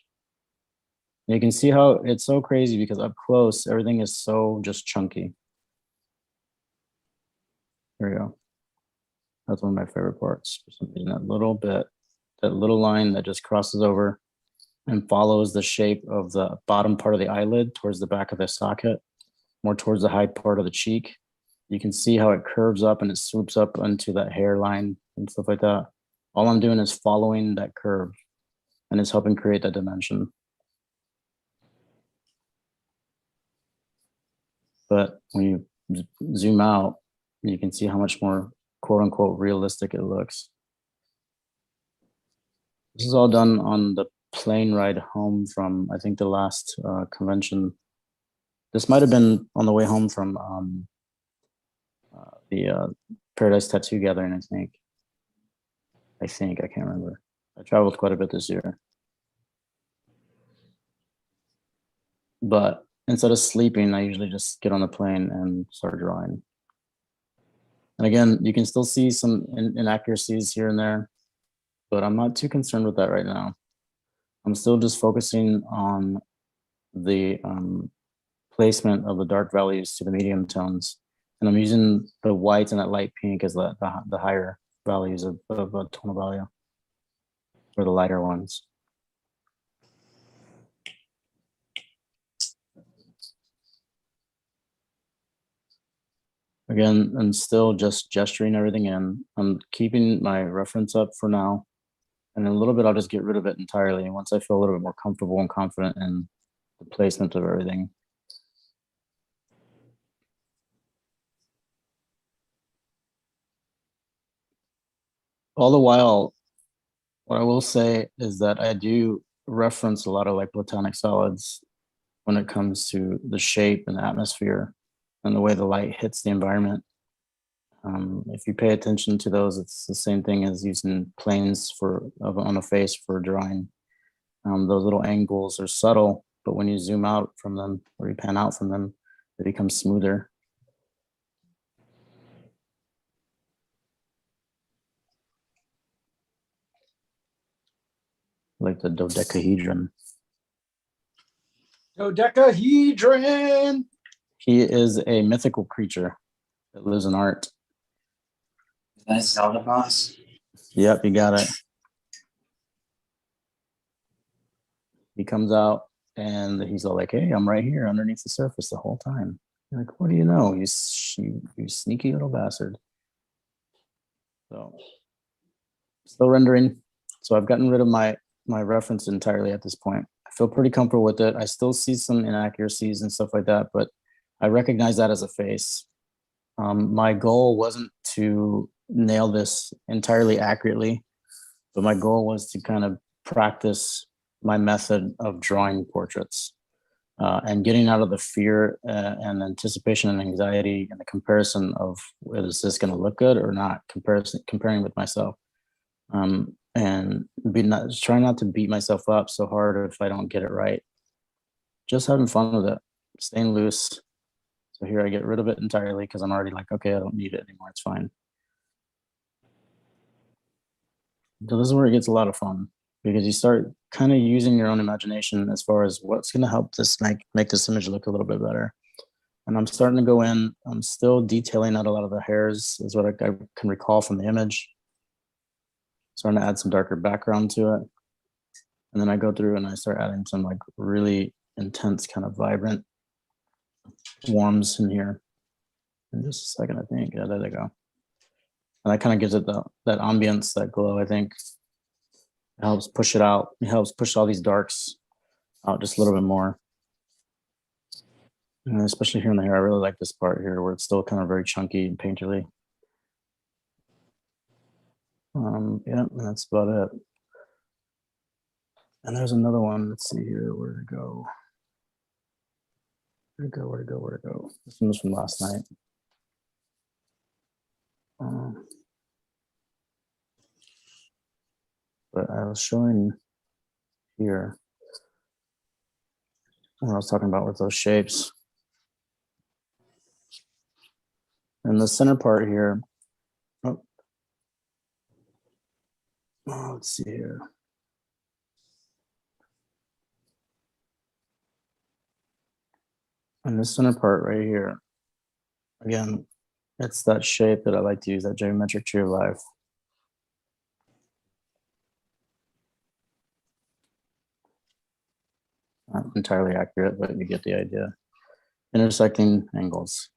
[SPEAKER 2] And you can see how it's so crazy because up close, everything is so just chunky. There we go. That's one of my favorite parts. For some reason, that little bit, that little line that just crosses over and follows the shape of the bottom part of the eyelid towards the back of the socket, more towards the high part of the cheek. You can see how it curves up and it swoops up into that hairline and stuff like that. All I'm doing is following that curve and it's helping create that dimension. But when you zoom out, you can see how much more quote unquote realistic it looks. This is all done on the plane ride home from, I think, the last convention. This might have been on the way home from the Paradise Tattoo Gathering, I can't remember. I traveled quite a bit this year. But instead of sleeping, I usually just get on the plane and start drawing. And again, you can still see some inaccuracies here and there, but I'm not too concerned with that right now. I'm still just focusing on the placement of the dark values to the medium tones. And I'm using the white and that light pink as the higher values of tonal value, or the lighter ones. Again, I'm still just gesturing everything in. I'm keeping my reference up for now. And in a little bit, I'll just get rid of it entirely. Once I feel a little bit more comfortable and confident in the placement of everything. All the while, what I will say is that I do reference a lot of like platonic solids when it comes to the shape and the atmosphere and the way the light hits the environment. If you pay attention to those, it's the same thing as using planes on a face for drawing. Those little angles are subtle, but when you zoom out from them or you pan out from them, they become smoother. Like the dodecahedron.
[SPEAKER 3] Dodecahedron!
[SPEAKER 2] He is a mythical creature that lives in art.
[SPEAKER 4] Is that Zelda boss?
[SPEAKER 2] Yep, you got it. He comes out and he's all like, hey, I'm right here underneath the surface the whole time. You're like, what do you know? You sneaky little bastard. So, still rendering. So I've gotten rid of my reference entirely at this point. I feel pretty comfortable with it. I still see some inaccuracies and stuff like that, but I recognize that as a face. My goal wasn't to nail this entirely accurately, but my goal was to kind of practice my method of drawing portraits and getting out of the fear and anticipation and anxiety and the comparison of, is this going to look good or not, comparing with myself. And trying not to beat myself up so hard if I don't get it right. Just having fun with it, staying loose. So here I get rid of it entirely because I'm already like, okay, I don't need it anymore. It's fine. So this is where it gets a lot of fun, because you start kind of using your own imagination as far as what's going to help this make this image look a little bit better. And I'm starting to go in, I'm still detailing out a lot of the hairs is what I can recall from the image. Starting to add some darker background to it. And then I go through and I start adding some like really intense kind of vibrant warms in here. In just a second, I think. Yeah, there they go. And that kind of gives it that ambience, that glow, I think. It helps push it out. It helps push all these darks out just a little bit more. And especially here in the hair, I really like this part here where it's still kind of very chunky and painterly. Yeah, and that's about it. And there's another one. Let's see here. Where'd it go? Where'd it go? Where'd it go? Where'd it go? This one was from last night. But I was showing here when I was talking about with those shapes. And the center part here. Let's see here. And this center part right here, again, it's that shape that I like to use, that geometric tree of life. Not entirely accurate, but you get the idea. Intersecting angles.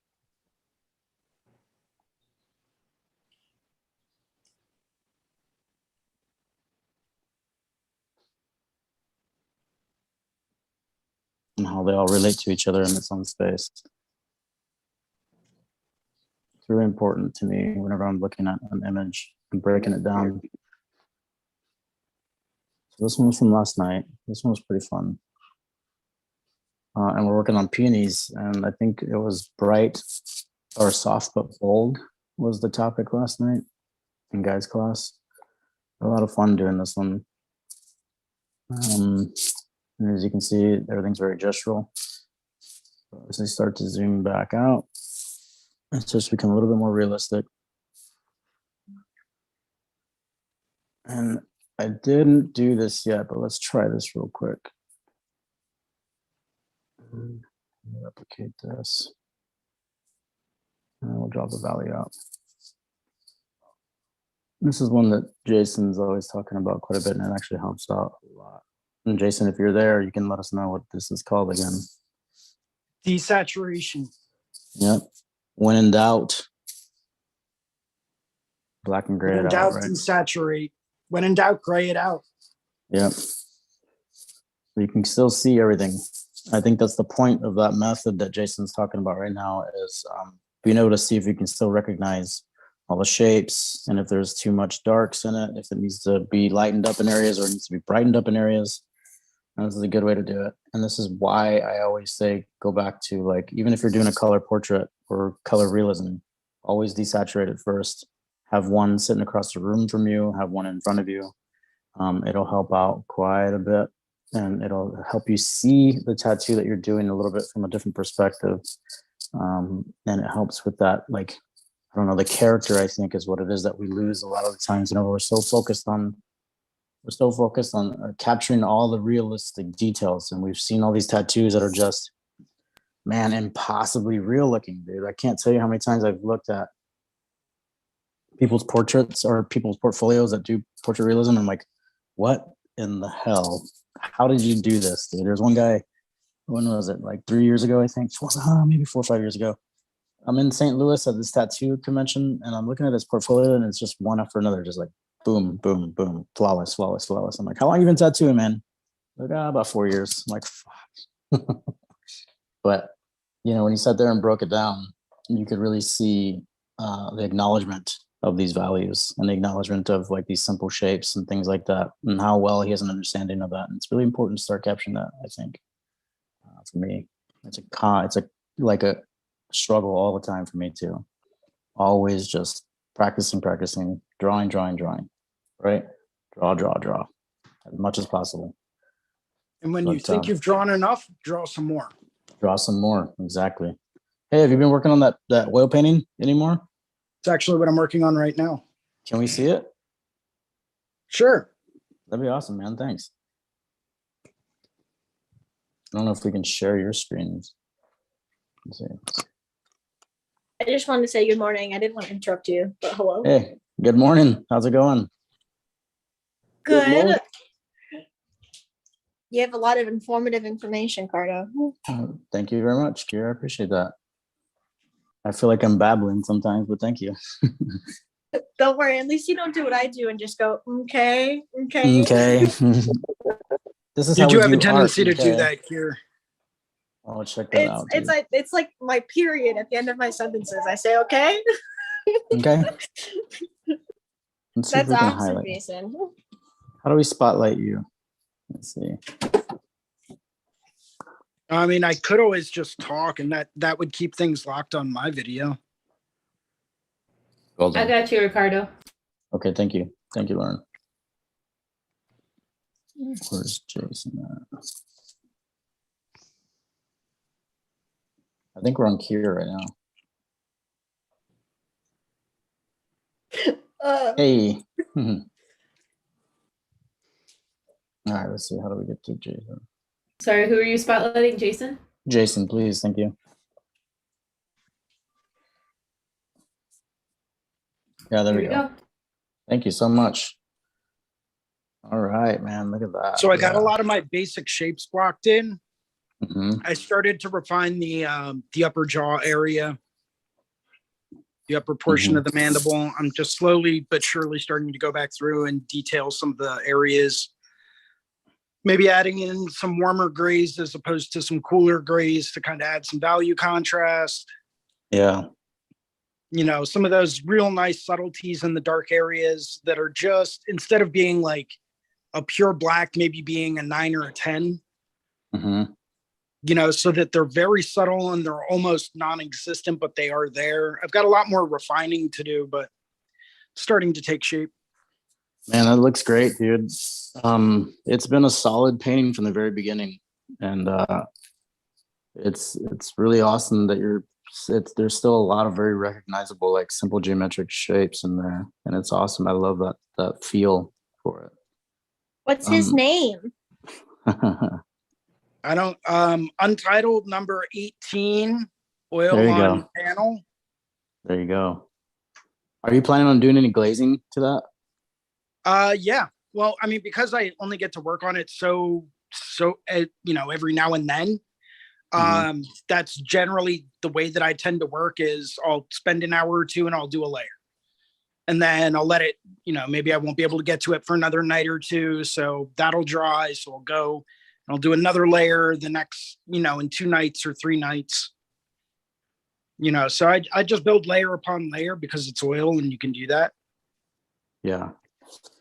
[SPEAKER 2] And how they all relate to each other in its own space. It's really important to me whenever I'm looking at an image and breaking it down. So this one was from last night. This one was pretty fun. And we're working on peonies, and I think it was bright or soft but bold was the topic last night in guys' class. A lot of fun doing this one. And as you can see, everything's very gestural. As I start to zoom back out, it starts to become a little bit more realistic. And I didn't do this yet, but let's try this real quick. Replicate this. And we'll drop the value out. This is one that Jason's always talking about quite a bit, and it actually helps out a lot. And Jason, if you're there, you can let us know what this is called again.
[SPEAKER 3] Desaturation.
[SPEAKER 2] Yep. When in doubt, black and gray
[SPEAKER 3] When in
[SPEAKER 2] it
[SPEAKER 3] doubt,
[SPEAKER 2] out, right?
[SPEAKER 3] desaturate. When in doubt, gray it out.
[SPEAKER 2] Yep. So you can still see everything. I think that's the point of that method that Jason's talking about right now is being able to see if you can still recognize all the shapes and if there's too much darks in it, if it needs to be lightened up in areas or it needs to be brightened up in areas. And this is a good way to do it. And this is why I always say, go back to like, even if you're doing a color portrait or color realism, always desaturate it first. Have one sitting across the room from you, have one in front of you. It'll help out quite a bit. And it'll help you see the tattoo that you're doing a little bit from a different perspective. And it helps with that, like, I don't know, the character, I think, is what it is that we lose a lot of the times. You know, we're so focused on capturing all the realistic details. And we've seen all these tattoos that are just, man, impossibly real looking, dude. I can't tell you how many times I've looked at people's portraits or people's portfolios that do portrait realism. I'm like, what in the hell? How did you do this, dude? There's one guy, when was it? Like 3 years ago, I think. Maybe 4 or 5 years ago. I'm in St. Louis at this tattoo convention, and I'm looking at his portfolio, and it's just one after another, just like boom, boom, boom, flawless, flawless, flawless. I'm like, how long you been tattooing, man? Like, about 4 years. I'm like, fuck. But, you know, when he sat there and broke it down, you could really see the acknowledgement of these values and the acknowledgement of like these simple shapes and things like that, and how well he has an understanding of that. And it's really important to start capturing that, I think. For me, it's like a struggle all the time for me too. Always just practicing, drawing, right? Draw as much as possible.
[SPEAKER 3] And when you think you've drawn enough, draw some more.
[SPEAKER 2] Draw some more, exactly. Hey, have you been working on that oil painting anymore?
[SPEAKER 3] It's actually what I'm working on right now.
[SPEAKER 2] Can we see it?
[SPEAKER 3] Sure.
[SPEAKER 2] That'd be awesome, man. Thanks. I don't know if we can share your screens. Let's see.
[SPEAKER 5] I just wanted to say good morning. I didn't want to interrupt you, but hello.
[SPEAKER 2] Hey, good morning. How's it going?
[SPEAKER 5] Good. You have a lot of informative information, Cardo.
[SPEAKER 2] Thank you very much, Kira. I appreciate that. I feel like I'm babbling sometimes, but thank you.
[SPEAKER 5] Don't worry. At least you don't do what I do and just go, okay.
[SPEAKER 2] Okay. This is
[SPEAKER 3] You
[SPEAKER 2] how
[SPEAKER 3] do
[SPEAKER 2] we
[SPEAKER 3] have a
[SPEAKER 2] do
[SPEAKER 3] tendency
[SPEAKER 2] art,
[SPEAKER 3] to do
[SPEAKER 2] okay?
[SPEAKER 3] that here.
[SPEAKER 2] I'll check that out.
[SPEAKER 5] It's like my period at the end of my sentences. I say, okay.
[SPEAKER 2] Okay. Let's see if
[SPEAKER 5] That's
[SPEAKER 2] we can
[SPEAKER 5] awesome,
[SPEAKER 2] highlight.
[SPEAKER 5] Jason.
[SPEAKER 2] How do we spotlight you? Let's see.
[SPEAKER 3] I mean, I could always just talk, and that would keep things locked on my video.
[SPEAKER 2] Golden.
[SPEAKER 1] I got you, Ricardo.
[SPEAKER 2] Okay, thank you. Thank you, Lauren. Where's Jason at? I think we're on Kira right now. Hey. All right, let's see. How do we get to Jason?
[SPEAKER 1] Sorry, who are you spotlighting, Jason?
[SPEAKER 2] Jason, please. Thank you. Yeah, there
[SPEAKER 1] Here
[SPEAKER 2] we go. Thank you so much. All right, man. Look at that.
[SPEAKER 3] So I got a lot of my basic shapes blocked in.
[SPEAKER 2] Mm-hmm.
[SPEAKER 3] I started to refine the upper jaw area, the upper portion of the mandible. I'm just slowly but surely starting to go back through and detail some of the areas. Maybe adding in some warmer grays as opposed to some cooler grays to kind of add some value contrast.
[SPEAKER 2] Yeah.
[SPEAKER 3] You know, some of those real nice subtleties in the dark areas that are just, instead of being like a pure black, maybe being a 9 or a 10.
[SPEAKER 2] Mm-hmm.
[SPEAKER 3] You know, so that they're very subtle and they're almost non-existent, but they are there. I've got a lot more refining to do, but starting to take shape.
[SPEAKER 2] Man, that looks great, dude. It's been a solid painting from the very beginning, and it's really awesome that there's still a lot of very recognizable, like simple geometric shapes in there, and it's awesome. I love that feel for it.
[SPEAKER 5] What's his name?
[SPEAKER 3] I don't, Untitled number 18, oil
[SPEAKER 2] There you
[SPEAKER 3] on
[SPEAKER 2] go.
[SPEAKER 3] panel.
[SPEAKER 2] There you go. Are you planning on doing any glazing to that?
[SPEAKER 3] Yeah. Well, I mean, because I only get to work on it so you know, every now and then, that's generally the way that I tend to work. Is I'll spend an hour or two and I'll do a layer, and then I'll let it, you know, maybe I won't be able to get to it for another night or two, so that'll dry. So I'll go and I'll do another layer the next, you know, in 2 nights or 3 nights. You know, so I just build layer upon layer because it's oil and you can do that.
[SPEAKER 2] Yeah.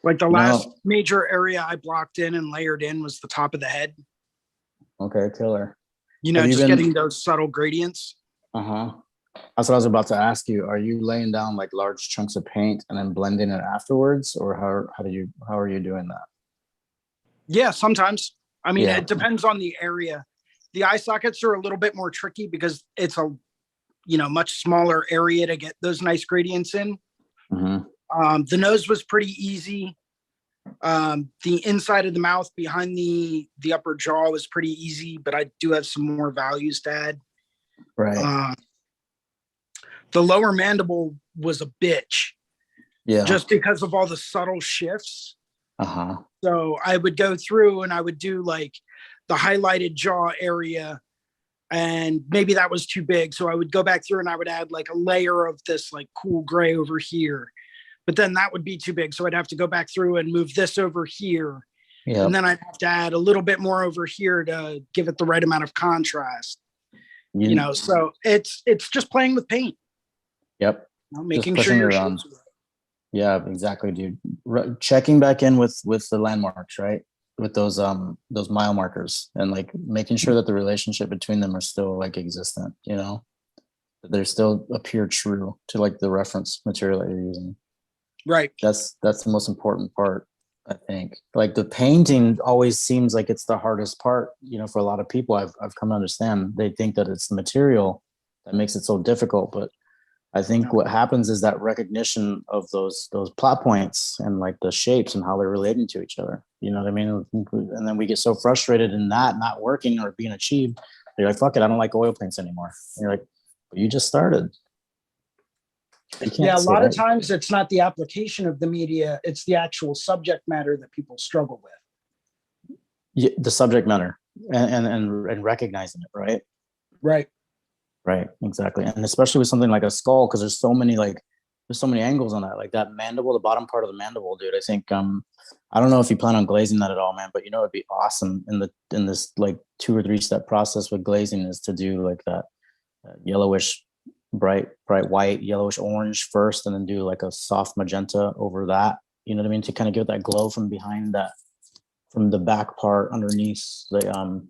[SPEAKER 3] Like the last major area I blocked in and layered in was the top of the head.
[SPEAKER 2] Okay, killer.
[SPEAKER 3] You know, just getting those subtle gradients.
[SPEAKER 2] Uh-huh. That's what I was about to ask you. Are you laying down like large chunks of paint and then blending it afterwards, or how are you doing that?
[SPEAKER 3] Yeah, sometimes. I mean, it depends on the area. The eye sockets are a little bit more tricky because it's a, you know, much smaller area to get those nice gradients in.
[SPEAKER 2] Mm-hmm.
[SPEAKER 3] The nose was pretty easy. The inside of the mouth behind the upper jaw was pretty easy, but I do have some more values to add.
[SPEAKER 2] Right.
[SPEAKER 3] The lower mandible was a bitch.
[SPEAKER 2] Yeah.
[SPEAKER 3] Just because of all the subtle shifts.
[SPEAKER 2] Uh-huh.
[SPEAKER 3] So I would go through and I would do like the highlighted jaw area, and maybe that was too big. So I would go back through and I would add like a layer of this like cool gray over here. But then that would be too big. So I'd have to go back through and move this over here. Yep. And then I'd have to add a little bit more over here to give it the right amount of contrast. You know, so it's just playing with paint.
[SPEAKER 2] Yep.
[SPEAKER 3] You know, making sure you're around.
[SPEAKER 2] Yeah, exactly, dude. Checking back in with the landmarks, right? With those mile markers, and like making sure that the relationship between them are still like existent, you know, that they still appear true to like the reference material that you're using.
[SPEAKER 3] Right.
[SPEAKER 2] That's the most important part, I think. Like the painting always seems like it's the hardest part, you know, for a lot of people. I've come to understand. They think that it's the material that makes it so difficult, but I think what happens is that recognition of those plot points and like the shapes and how they're relating to each other. You know what I mean? And then we get so frustrated in that not working or being achieved. You're like, fuck it, I don't like oil paints anymore. And you're like, but you just started.
[SPEAKER 3] Yeah, a lot of times it's not the application of the media, it's the actual subject matter that people struggle with.
[SPEAKER 2] Yeah, the subject matter and recognizing it, right? Right, exactly. And especially with something like a skull, because there's so many angles on that. Like that mandible, the bottom part of the mandible, dude. I think I don't know if you plan on glazing that at all, man, but you know it'd be awesome in this like 2 or 3 step process with glazing is to do like that yellowish, bright white, yellowish orange first, and then do like a soft magenta over that. You know what I mean? To kind of give that glow from behind that, from the back part underneath the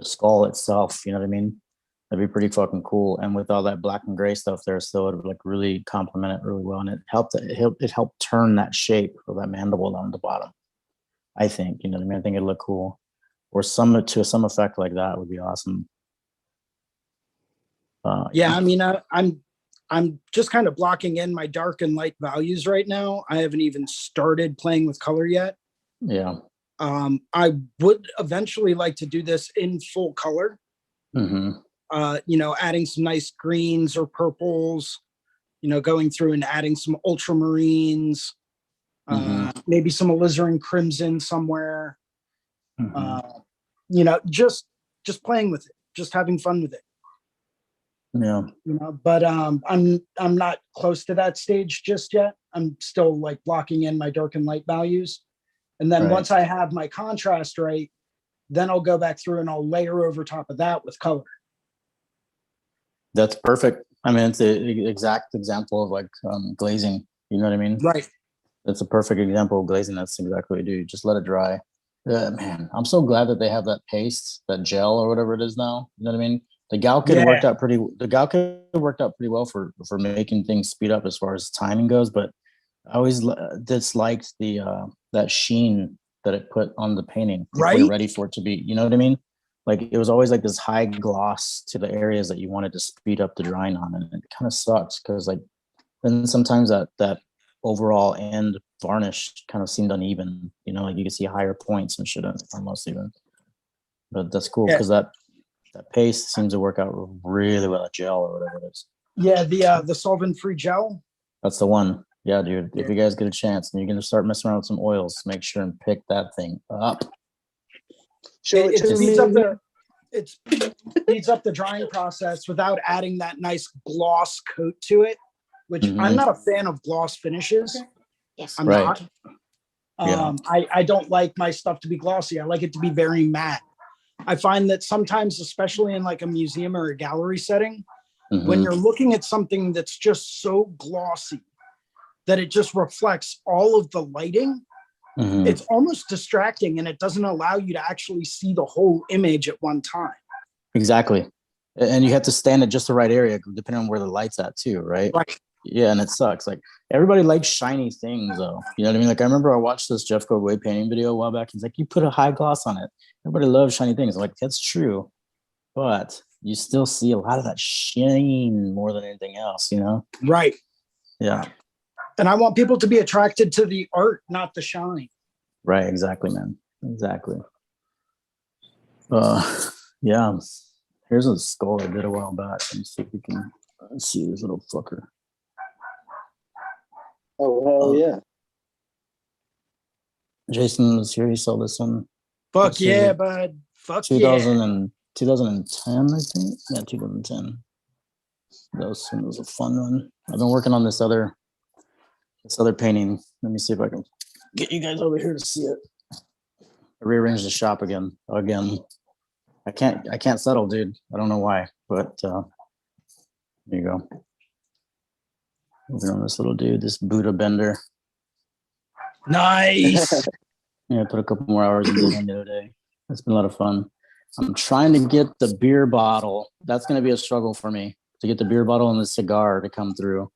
[SPEAKER 2] skull itself. You know what I mean? That'd be pretty fucking cool. And with all that black and gray stuff there, so it would like really complement it really well. And it helped turn that shape of that mandible down the bottom. I think, you know what I mean? I think it'd look cool. Or some effect like that would be awesome.
[SPEAKER 3] Yeah, I mean, I'm just kind of blocking in my dark and light values right now. I haven't even started playing with color yet.
[SPEAKER 2] Yeah.
[SPEAKER 3] I would eventually like to do this in full color.
[SPEAKER 2] Mm-hmm.
[SPEAKER 3] You know, adding some nice greens or purples, you know, going through and adding some ultramarines, maybe some alizarin crimson somewhere. You know, just playing with it, just having fun with it.
[SPEAKER 2] Yeah.
[SPEAKER 3] You know, but I'm not close to that stage just yet. I'm still like blocking in my dark and light values. And then once I have my contrast right, then I'll go back through and I'll layer over top of that with color.
[SPEAKER 2] That's perfect. I mean, it's the exact example of like glazing. You know what I mean?
[SPEAKER 3] Right.
[SPEAKER 2] That's a perfect example of glazing. That's exactly what you do. Just let it dry. Man, I'm so glad that they have that paste, that gel or whatever it is now. You know what I mean? The Galkid worked out pretty. The Galkid worked out pretty well for making things speed up as far as timing goes. But I always disliked the that sheen that it put on the painting before you're ready for it to be. You know what I mean? Like it was always like this high gloss to the areas that you wanted to speed up the drying on, and it kind of sucks because like then sometimes that overall end varnish kind of seemed uneven. You know, like you could see higher points and shit almost even. But that's cool because that paste seems to work out really well at gel or whatever it is.
[SPEAKER 3] Yeah, the solvent-free gel.
[SPEAKER 2] That's the one. Yeah, dude. If you guys get a chance and you're gonna start messing around with some oils, make sure and pick that thing up.
[SPEAKER 3] It speeds up the drying process without adding that nice gloss coat to it, which I'm not a fan of gloss finishes.
[SPEAKER 5] Yes,
[SPEAKER 3] I'm not. I don't like my stuff to be glossy. I like it to be very matte. I find that sometimes, especially in like a museum or a gallery setting, when you're looking at something that's just so glossy that it just reflects all of the lighting, it's almost distracting and it doesn't allow you to actually see the whole image at one time.
[SPEAKER 2] Exactly. And you have to stand at just the right area depending on where the light's at too, right? Yeah, and it sucks. Like everybody likes shiny things though. You know what I mean? Like I remember I watched this Jeff Gogway painting video a while back. He's like, you put a high gloss on it. Everybody loves shiny things. I'm like, that's true. But you still see a lot of that shine more than anything else, you know?
[SPEAKER 3] Right.
[SPEAKER 2] Yeah.
[SPEAKER 3] And I want people to be attracted to the art, not the shine.
[SPEAKER 2] Right, exactly, man. Exactly. Yeah. Here's a skull I did a while back. Let me see if we can see this little fucker.
[SPEAKER 6] Oh, hell yeah.
[SPEAKER 2] Jason was here. He saw this one.
[SPEAKER 3] Fuck yeah, bud. Fuck
[SPEAKER 2] 2010, I think. Yeah, 2010. That was a fun one. I've been working on this other painting. Let me see if I can get you guys over here to see it. I rearranged the shop again. I can't settle, dude. I don't know why, but there you go. Moving on this little dude, this Buddha bender.
[SPEAKER 3] Nice.
[SPEAKER 2] Yeah, I put a couple more hours into it the other day. It's been a lot of fun. I'm trying to get the beer bottle. That's going to be a struggle for me to get the beer bottle and the cigar to come through.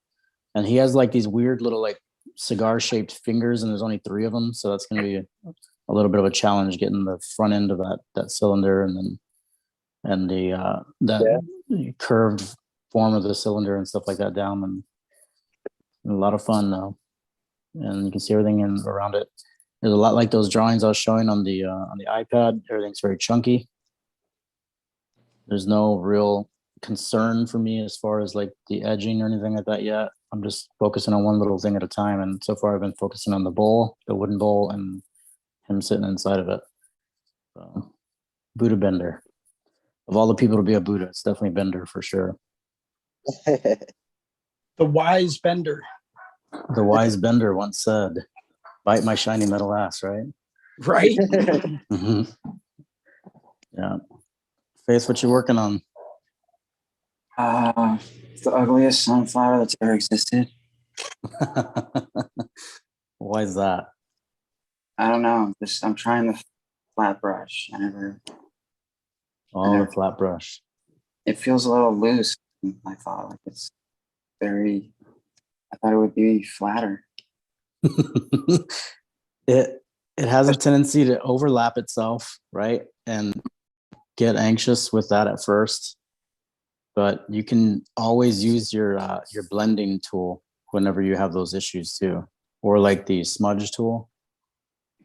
[SPEAKER 2] And he has like these weird little like cigar shaped fingers, and there's only 3 of them. So that's going to be a little bit of a challenge getting the front end of that cylinder and the curved form of the cylinder and stuff like that down. And A lot of fun though, and you can see everything around it. There's a lot like those drawings I was showing on the iPad. Everything's very chunky. There's no real concern for me as far as like the edging or anything like that yet. I'm just focusing on one little thing at a time, and so far I've been focusing on the bowl, the wooden bowl, and him sitting inside of it. So, Buddha Bender. Of all the people to be a Buddha, it's definitely Bender for sure.
[SPEAKER 3] The wise bender.
[SPEAKER 2] The wise Bender once said, "Bite my shiny metal ass," right?
[SPEAKER 3] Right.
[SPEAKER 2] Mm-hmm. Yeah. Faith, what you working on?
[SPEAKER 4] The ugliest sunflower that's ever existed.
[SPEAKER 2] Why is that?
[SPEAKER 4] I don't know. I'm trying the flat brush.
[SPEAKER 2] Oh, the flat brush.
[SPEAKER 4] It feels a little loose. I thought like it's very. I thought it would be flatter.
[SPEAKER 2] it has a tendency to overlap itself, right? And get anxious with that at first. But you can always use your blending tool whenever you have those issues too, or like the smudge tool.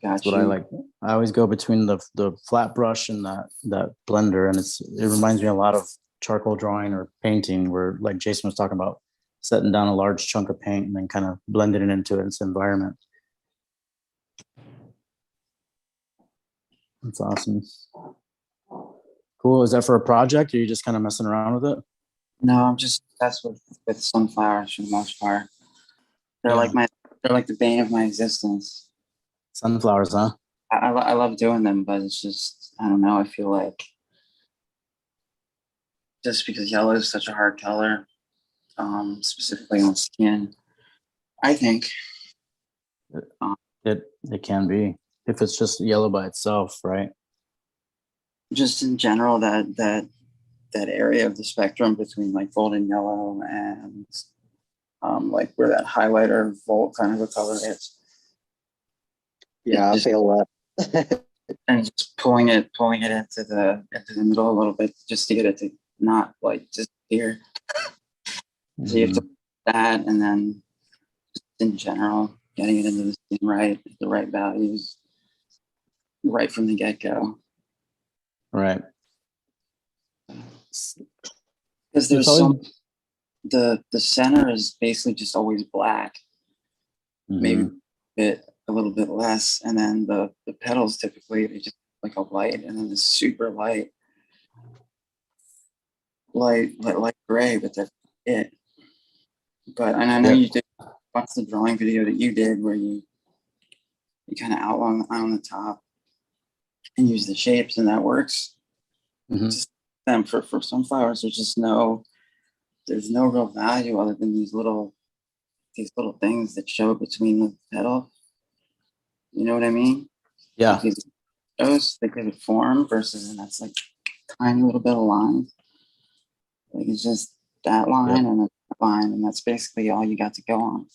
[SPEAKER 2] That's what I like. I always go between the flat brush and that blender, and it reminds me a lot of charcoal drawing or painting, where like Jason was talking about, setting down a large chunk of paint and then kind of blending it into its environment. That's awesome. Cool. Is that for a project, or are you just kind of messing around with it?
[SPEAKER 4] No, I'm just that's with sunflowers for the most part. They're like the bane of my existence.
[SPEAKER 2] Sunflowers, huh?
[SPEAKER 4] I love doing them, but it's just I don't know. I feel like just because yellow is such a hard color, specifically on skin, I think
[SPEAKER 2] it can be, if it's just yellow by itself, right?
[SPEAKER 4] Just in general, that area of the spectrum between like golden yellow and like where that highlighter volt kind of a color is.
[SPEAKER 6] Yeah, I feel that.
[SPEAKER 4] And just pulling it into the middle a little bit just to get it to not like disappear. So you have to that, and then just in general, getting it into the skin right, the right values, right from the get-go.
[SPEAKER 2] Right.
[SPEAKER 4] Because there's the center is basically just always black, maybe a little bit less, and then the petals typically they just like a light, and then the super light gray, but that's it. But and I know you did watch the drawing video that you did where you kind of outline on the top and use the shapes, and that works. Just them for sunflowers, there's no real value other than these little things that show between the petal. You know what I mean?
[SPEAKER 2] Yeah.
[SPEAKER 4] Like those they could form versus, and that's like tiny little bit of line. Like it's just that line and that line, and that's basically all you got to go on.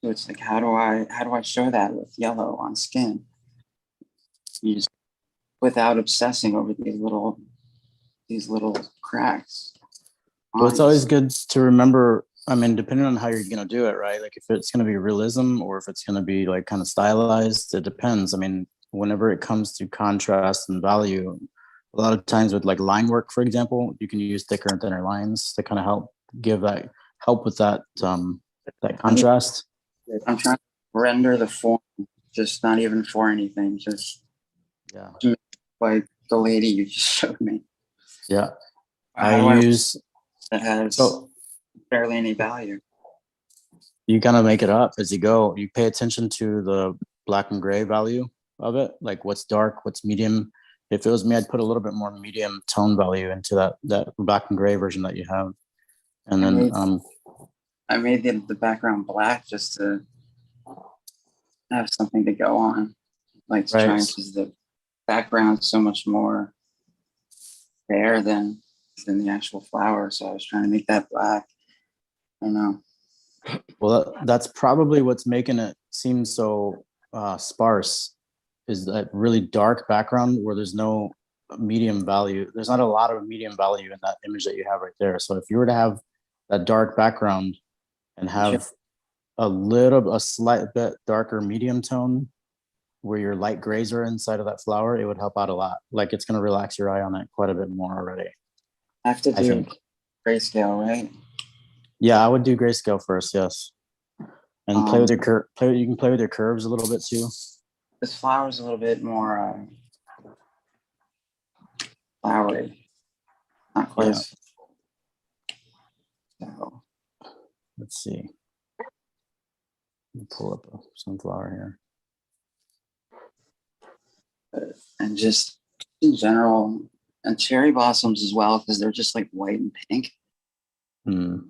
[SPEAKER 4] So it's like, how do I show that with yellow on skin? You just without obsessing over these little cracks.
[SPEAKER 2] Well, it's always good to remember. I mean, depending on how you're going to do it, right? Like if it's going to be realism or if it's going to be like kind of stylized, it depends. I mean, whenever it comes to contrast and value, a lot of times with like line work, for example, you can use thicker and thinner lines to kind of help with that contrast.
[SPEAKER 4] I'm trying to render the form, just not even for anything, just like the lady you just showed me.
[SPEAKER 2] Yeah, I use
[SPEAKER 4] that has barely any value.
[SPEAKER 2] You kind of make it up as you go. You pay attention to the black and gray value of it, like what's dark, what's medium. If it was me, I'd put a little bit more medium tone value into that black and gray version that you have. And then
[SPEAKER 4] I made the background black just to have something to go on. Like to try, because the background's so much more bare than the actual flower. So I was trying to make that black. I don't know.
[SPEAKER 2] Well, that's probably what's making it seem so sparse, is that really dark background where there's no medium value. There's not a lot of medium value in that image that you have right there. So if you were to have that dark background and have a slight bit darker medium tone where your light grays are inside of that flower, it would help out a lot. Like it's going to relax your eye on it quite a bit more already.
[SPEAKER 4] I have to
[SPEAKER 2] I
[SPEAKER 4] do
[SPEAKER 2] think.
[SPEAKER 4] grayscale, right?
[SPEAKER 2] Yeah, I would do grayscale first, yes. And play with your you can play with your curves a little bit too.
[SPEAKER 4] This flower's a little bit more flowery. Not quite as so.
[SPEAKER 2] Let's see. Let me pull up a sunflower here.
[SPEAKER 4] And just in general, and cherry blossoms as well, because they're just like white and pink.
[SPEAKER 2] Hmm.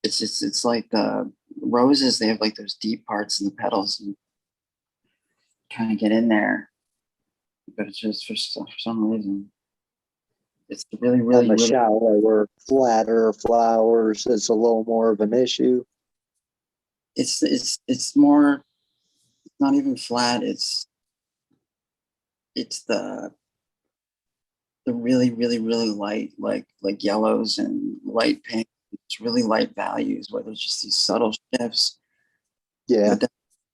[SPEAKER 4] It's like the roses, they have like those deep parts in the petals and kind of get in there. But it's just for some reason. It's really, really,
[SPEAKER 6] On the
[SPEAKER 4] really
[SPEAKER 6] shallower, flatter flowers, it's a little more of an issue.
[SPEAKER 4] it's more, it's not even flat, it's the really, really, really light, like yellows and light pink. It's really light values where there's just these subtle shifts.
[SPEAKER 6] Yeah.
[SPEAKER 4] But then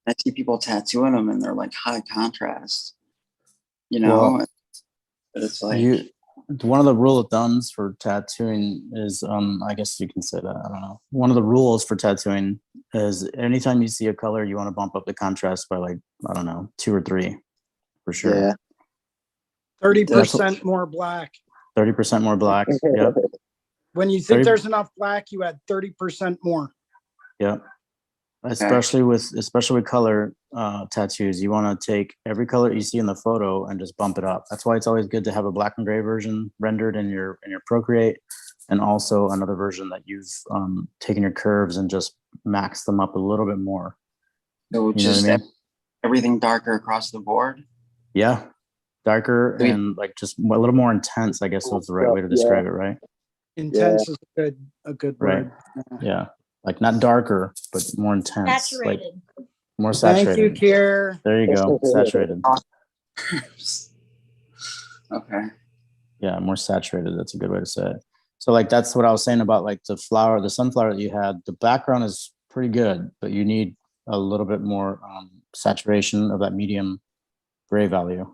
[SPEAKER 4] I see people tattooing them and they're like high contrast, you know.
[SPEAKER 2] Well,
[SPEAKER 4] but it's like
[SPEAKER 2] one of the rule of thumbs for tattooing is, I guess you can say that, I don't know. One of the rules for tattooing is anytime you see a color, you want to bump up the contrast by like, I don't know, 2 or 3 for sure.
[SPEAKER 6] Yeah.
[SPEAKER 3] 30% more black.
[SPEAKER 2] 30% more black. Yep.
[SPEAKER 3] When you think
[SPEAKER 2] 30
[SPEAKER 3] there's enough black, you add 30% more.
[SPEAKER 2] Yep. Especially with color tattoos, you want to take every color you see in the photo and just bump it up. That's why it's always good to have a black and gray version rendered in your Procreate, and also another version that you've taken your curves and just maxed them up a little bit more.
[SPEAKER 4] So just everything darker across the board.
[SPEAKER 2] Yeah, darker and like just a little more intense, I guess was the right way to describe it, right?
[SPEAKER 3] Intense is a good word.
[SPEAKER 2] Right. Yeah. Like not darker, but more intense.
[SPEAKER 5] Saturated.
[SPEAKER 2] Like more saturated.
[SPEAKER 3] Thank you, Kier.
[SPEAKER 2] There you go. Saturated.
[SPEAKER 4] Okay.
[SPEAKER 2] Yeah, more saturated. That's a good way to say it. So like that's what I was saying about like the sunflower that you had. The background is pretty good, but you need a little bit more saturation of that medium gray value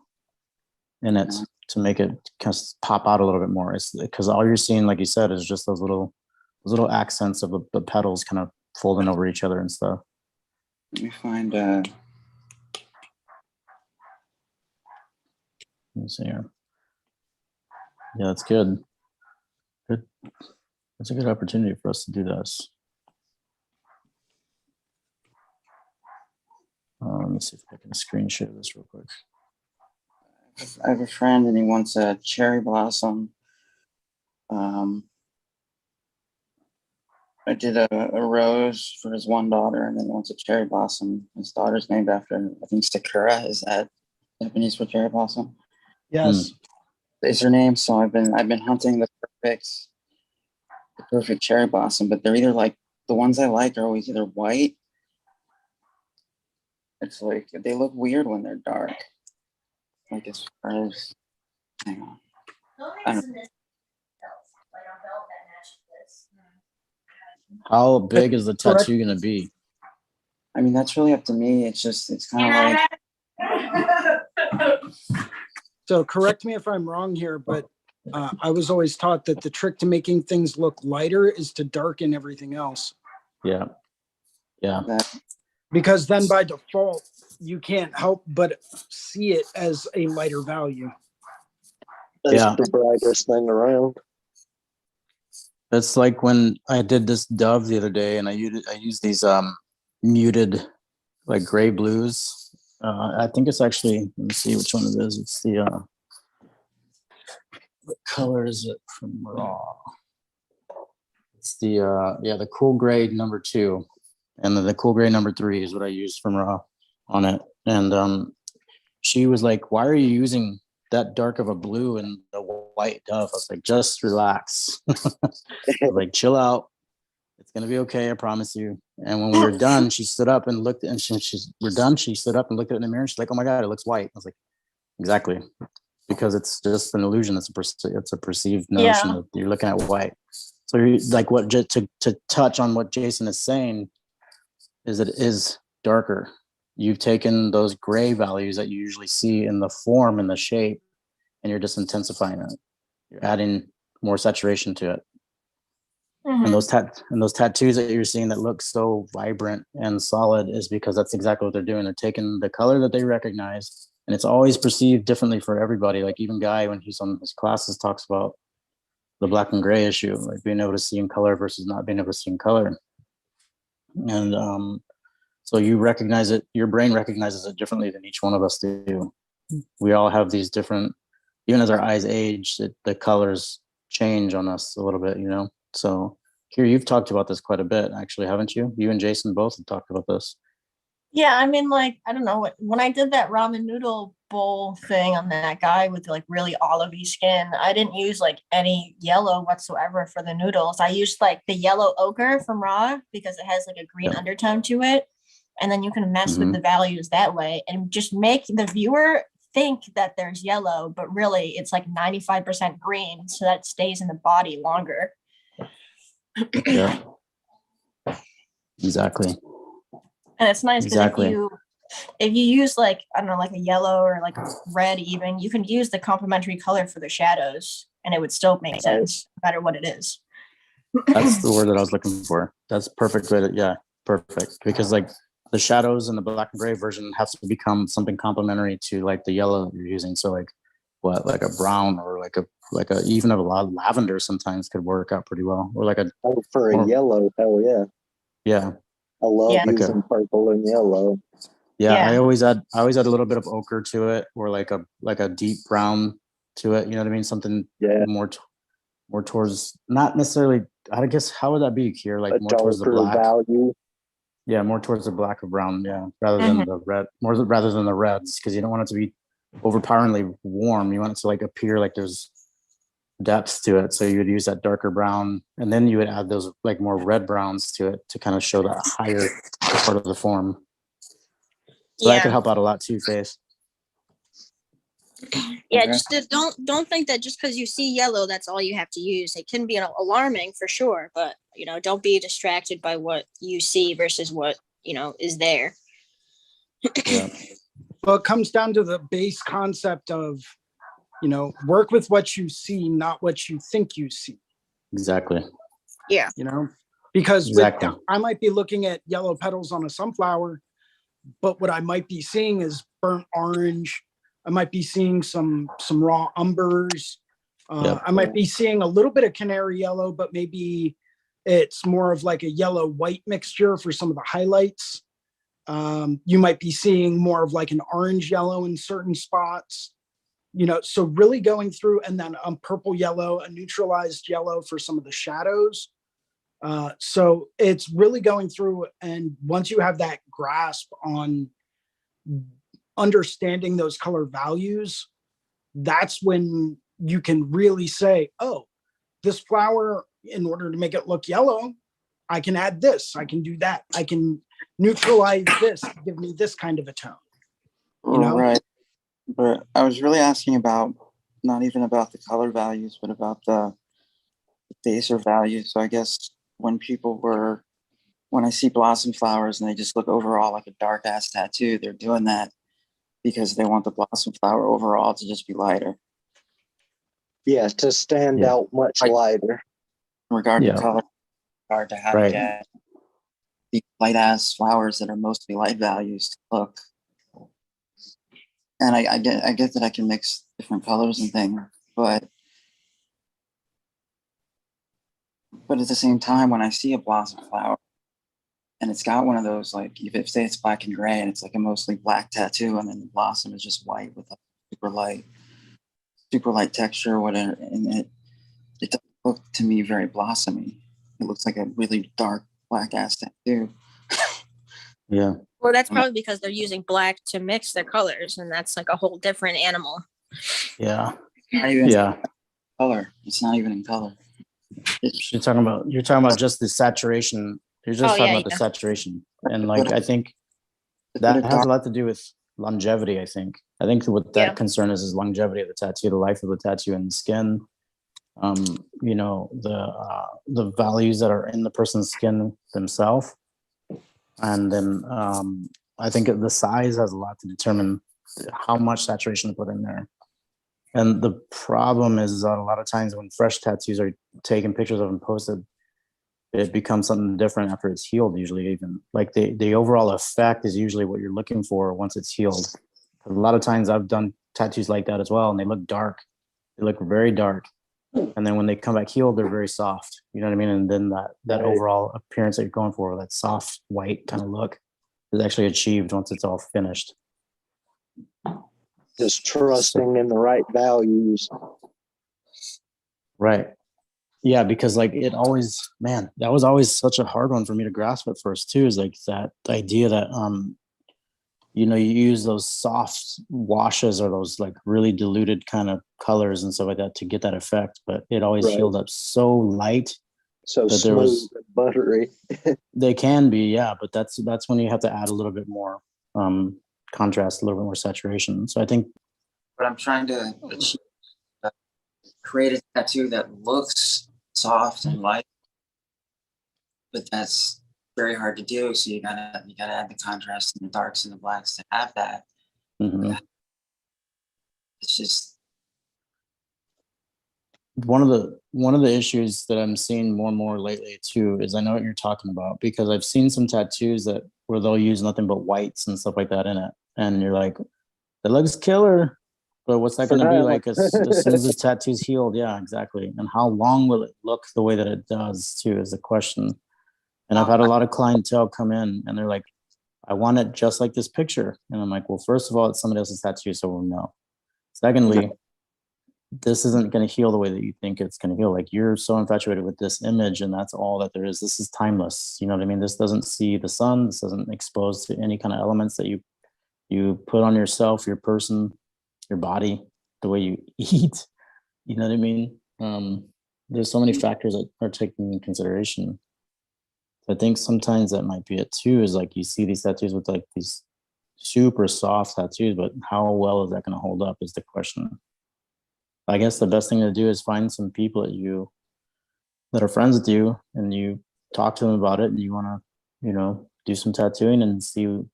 [SPEAKER 2] in it to make it kind of pop out a little bit more. It's because all you're seeing, like you said, is just those little accents of the petals kind of folding over each other and stuff.
[SPEAKER 4] Let me find
[SPEAKER 2] Let me see here. Yeah, that's good. Good. That's a good opportunity for us to do this. Let me see if I can screen share this real quick.
[SPEAKER 4] I have a friend and he wants a cherry blossom. I did a rose for his one daughter, and then he wants a cherry blossom. His daughter's named after, I think, Sakura. Is that Japanese for cherry blossom?
[SPEAKER 3] Yes.
[SPEAKER 4] Is her name? So I've been hunting the perfect cherry blossom, but they're either like, the ones I like are always either white. It's like they look weird when they're dark. Like as far as, hang on.
[SPEAKER 2] How big is the tattoo going to be?
[SPEAKER 4] I mean, that's really up to me. It's kind of like.
[SPEAKER 3] So correct me if I'm wrong here, but I was always taught that the trick to making things look lighter is to darken everything else.
[SPEAKER 2] Yeah. Yeah.
[SPEAKER 3] Because then by default, you can't help but see it as a lighter value.
[SPEAKER 6] That's the brightest thing around.
[SPEAKER 2] That's like when I did this dove the other day, and I used these muted like gray blues. I think it's actually, let me see which one it is. It's the what color is it from Raw? It's the the cool gray number 2, and then the cool gray number 3 is what I used from Raw on it. And she was like, "Why are you using that dark of a blue and the white dove?" I was like, "Just relax." Like, chill out. It's gonna be okay, I promise you. And when we were done, she stood up and looked, and we're done. She stood up and looked at it in the mirror. And she's like, "Oh my God, it looks white." I was like, "Exactly, because it's just an illusion. It's a perceived notion that you're looking at white." So you're like, to touch on what Jason is saying, is it is darker. You've taken those gray values that you usually see in the form and the shape, and you're just intensifying it. You're adding more saturation to it. And those tattoos that you're seeing that look so vibrant and solid is because that's exactly what they're doing. They're taking the color that they recognize, and it's always perceived differently for everybody. Like even Guy, when he's on his classes, talks about the black and gray issue, like being able to see in color versus not being able to see in color. And so you recognize it, your brain recognizes it differently than each one of us do. We all have these different, even as our eyes age, the colors change on us a little bit, you know? So here, you've talked about this quite a bit, actually, haven't you? You and Jason both have talked about this.
[SPEAKER 5] Yeah, I mean, like, I don't know, when I did that ramen noodle bowl thing on that guy with like really olivey skin, I didn't use like any yellow whatsoever for the noodles. I used like the yellow ochre from Raw because it has like a green undertone to it. And then you can mess with the values that way and just make the viewer think that there's yellow, but really it's like 95% green. So that stays in the body longer.
[SPEAKER 2] Yeah, exactly.
[SPEAKER 5] And it's nice because if you use like, I don't know, like a yellow or like a red even, you can use the complementary color for the shadows and it would still make sense no matter what it is.
[SPEAKER 2] That's the word that I was looking for. That's perfect way to, yeah, perfect. Because like the shadows in the black and gray version has to become something complementary to like the yellow you're using. So like what, like a brown or like a even a lot of lavender sometimes could work out pretty well. Or like a
[SPEAKER 6] yellow, hell yeah.
[SPEAKER 2] Yeah.
[SPEAKER 6] I love using purple and yellow.
[SPEAKER 2] Yeah, I always add a little bit of ochre to it, or like a deep brown to it. You know what I mean? Something more towards, not necessarily. I guess how would that be here? Like more towards the black. Value. Yeah, more towards the black or brown. Yeah, rather than the red. Rather than the reds, because you don't want it to be overpoweringly warm. You want it to like appear like there's depth to it. So you would use that darker brown, and then you would add those like more red browns to it to kind of show that higher part of the form. So that could help out a lot too, Faith.
[SPEAKER 7] Yeah, just don't think that just because you see yellow, that's all you have to use. It can be alarming for sure, but don't be distracted by what you see versus what is there.
[SPEAKER 2] Yeah.
[SPEAKER 3] Well, it comes down to the base concept of, work with what you see, not what you think you see.
[SPEAKER 2] Exactly.
[SPEAKER 7] Yeah.
[SPEAKER 3] Because I might be looking at yellow petals on a sunflower, but what I might be seeing is burnt orange. I might be seeing some raw umbers. I might be seeing a little bit of canary yellow, but maybe it's more of like a yellow white mixture for some of the highlights. You might be seeing more of like an orange yellow in certain spots. So really going through, and then purple yellow, a neutralized yellow for some of the shadows. So it's really going through, and once you have that grasp on understanding those color values, that's when you can really say, oh, this flower, in order to make it look yellow, I can add this, I can do that, I can neutralize this, give me this kind of a tone.
[SPEAKER 4] Right. But I was really asking about, not even about the color values, but about the baser values. So I guess when I see blossom flowers and they just look overall like a dark ass tattoo, they're doing that because they want the blossom flower overall to just be lighter.
[SPEAKER 6] Yeah, to stand out much lighter.
[SPEAKER 4] In regard to color, in regard to how to get the light ass flowers that are mostly light values to look. And I get that I can mix different colors and things, but at the same time, when I see a blossom flower and it's got one of those, like, if say it's black and gray and it's like a mostly black tattoo, and then the blossom is just white with a super light texture or whatever, and it doesn't look to me very blossomy. It looks like a really dark black ass tattoo.
[SPEAKER 2] Yeah.
[SPEAKER 7] Well, that's probably because they're using black to mix their colors, and that's like a whole different animal.
[SPEAKER 2] Yeah.
[SPEAKER 4] Color. It's not even in color.
[SPEAKER 2] You're talking about just the saturation. You're just talking about the saturation, and like I think that has a lot to do with longevity. I think what that concern is longevity of the tattoo, the life of the tattoo, and the skin. The values that are in the person's skin themselves. And then I think the size has a lot to determine how much saturation to put in there. And the problem is that a lot of times when fresh tattoos are taken pictures of and posted, it becomes something different after it's healed, usually. Even like the overall effect is usually what you're looking for once it's healed. A lot of times I've done tattoos like that as well, and they look dark. They look very dark. And then when they come back healed, they're very soft. You know what I mean? And then that overall appearance that you're going for, that soft white kind of look, is actually achieved once it's all finished.
[SPEAKER 6] Just trusting in the right values.
[SPEAKER 2] Right. Yeah, because like it always, man, that was always such a hard one for me to grasp at first too, is like that idea that you use those soft washes or those like really diluted kind of colors and stuff like that to get that effect, but it always healed up so light.
[SPEAKER 6] So smooth and buttery.
[SPEAKER 2] They can be, yeah, but that's when you have to add a little bit more contrast, a little bit more saturation. So I think
[SPEAKER 4] But I'm trying to achieve, create a tattoo that looks soft and light, but that's very hard to do. So you gotta add the contrast and the darks and the blacks to have that. It's just
[SPEAKER 2] one of the issues that I'm seeing more and more lately too is I know what you're talking about, because I've seen some tattoos where they'll use nothing but whites and stuff like that in it, and you're like, it looks killer, but what's that going to be like as soon as the tattoo's healed? Yeah, exactly. And how long will it look the way that it does too is the question. And I've had a lot of clientele come in and they're like, I want it just like this picture. And I'm like, well, first of all, it's somebody else's tattoo, so we'll know. Secondly, this isn't going to heal the way that you think it's going to heal. Like, you're so infatuated with this image and that's all that there is. This is timeless. You know what I mean? This doesn't see the sun. This doesn't expose to any kind of elements that you put on yourself, your person, your body, the way you eat. You know what I mean? There's so many factors that are taken into consideration. I think sometimes that might be it too, is like you see these tattoos with like these super soft tattoos, but how well is that going to hold up is the question. I guess the best thing to do is find some people that are friends with you, and you talk to them about it, and you want to, do some tattooing and do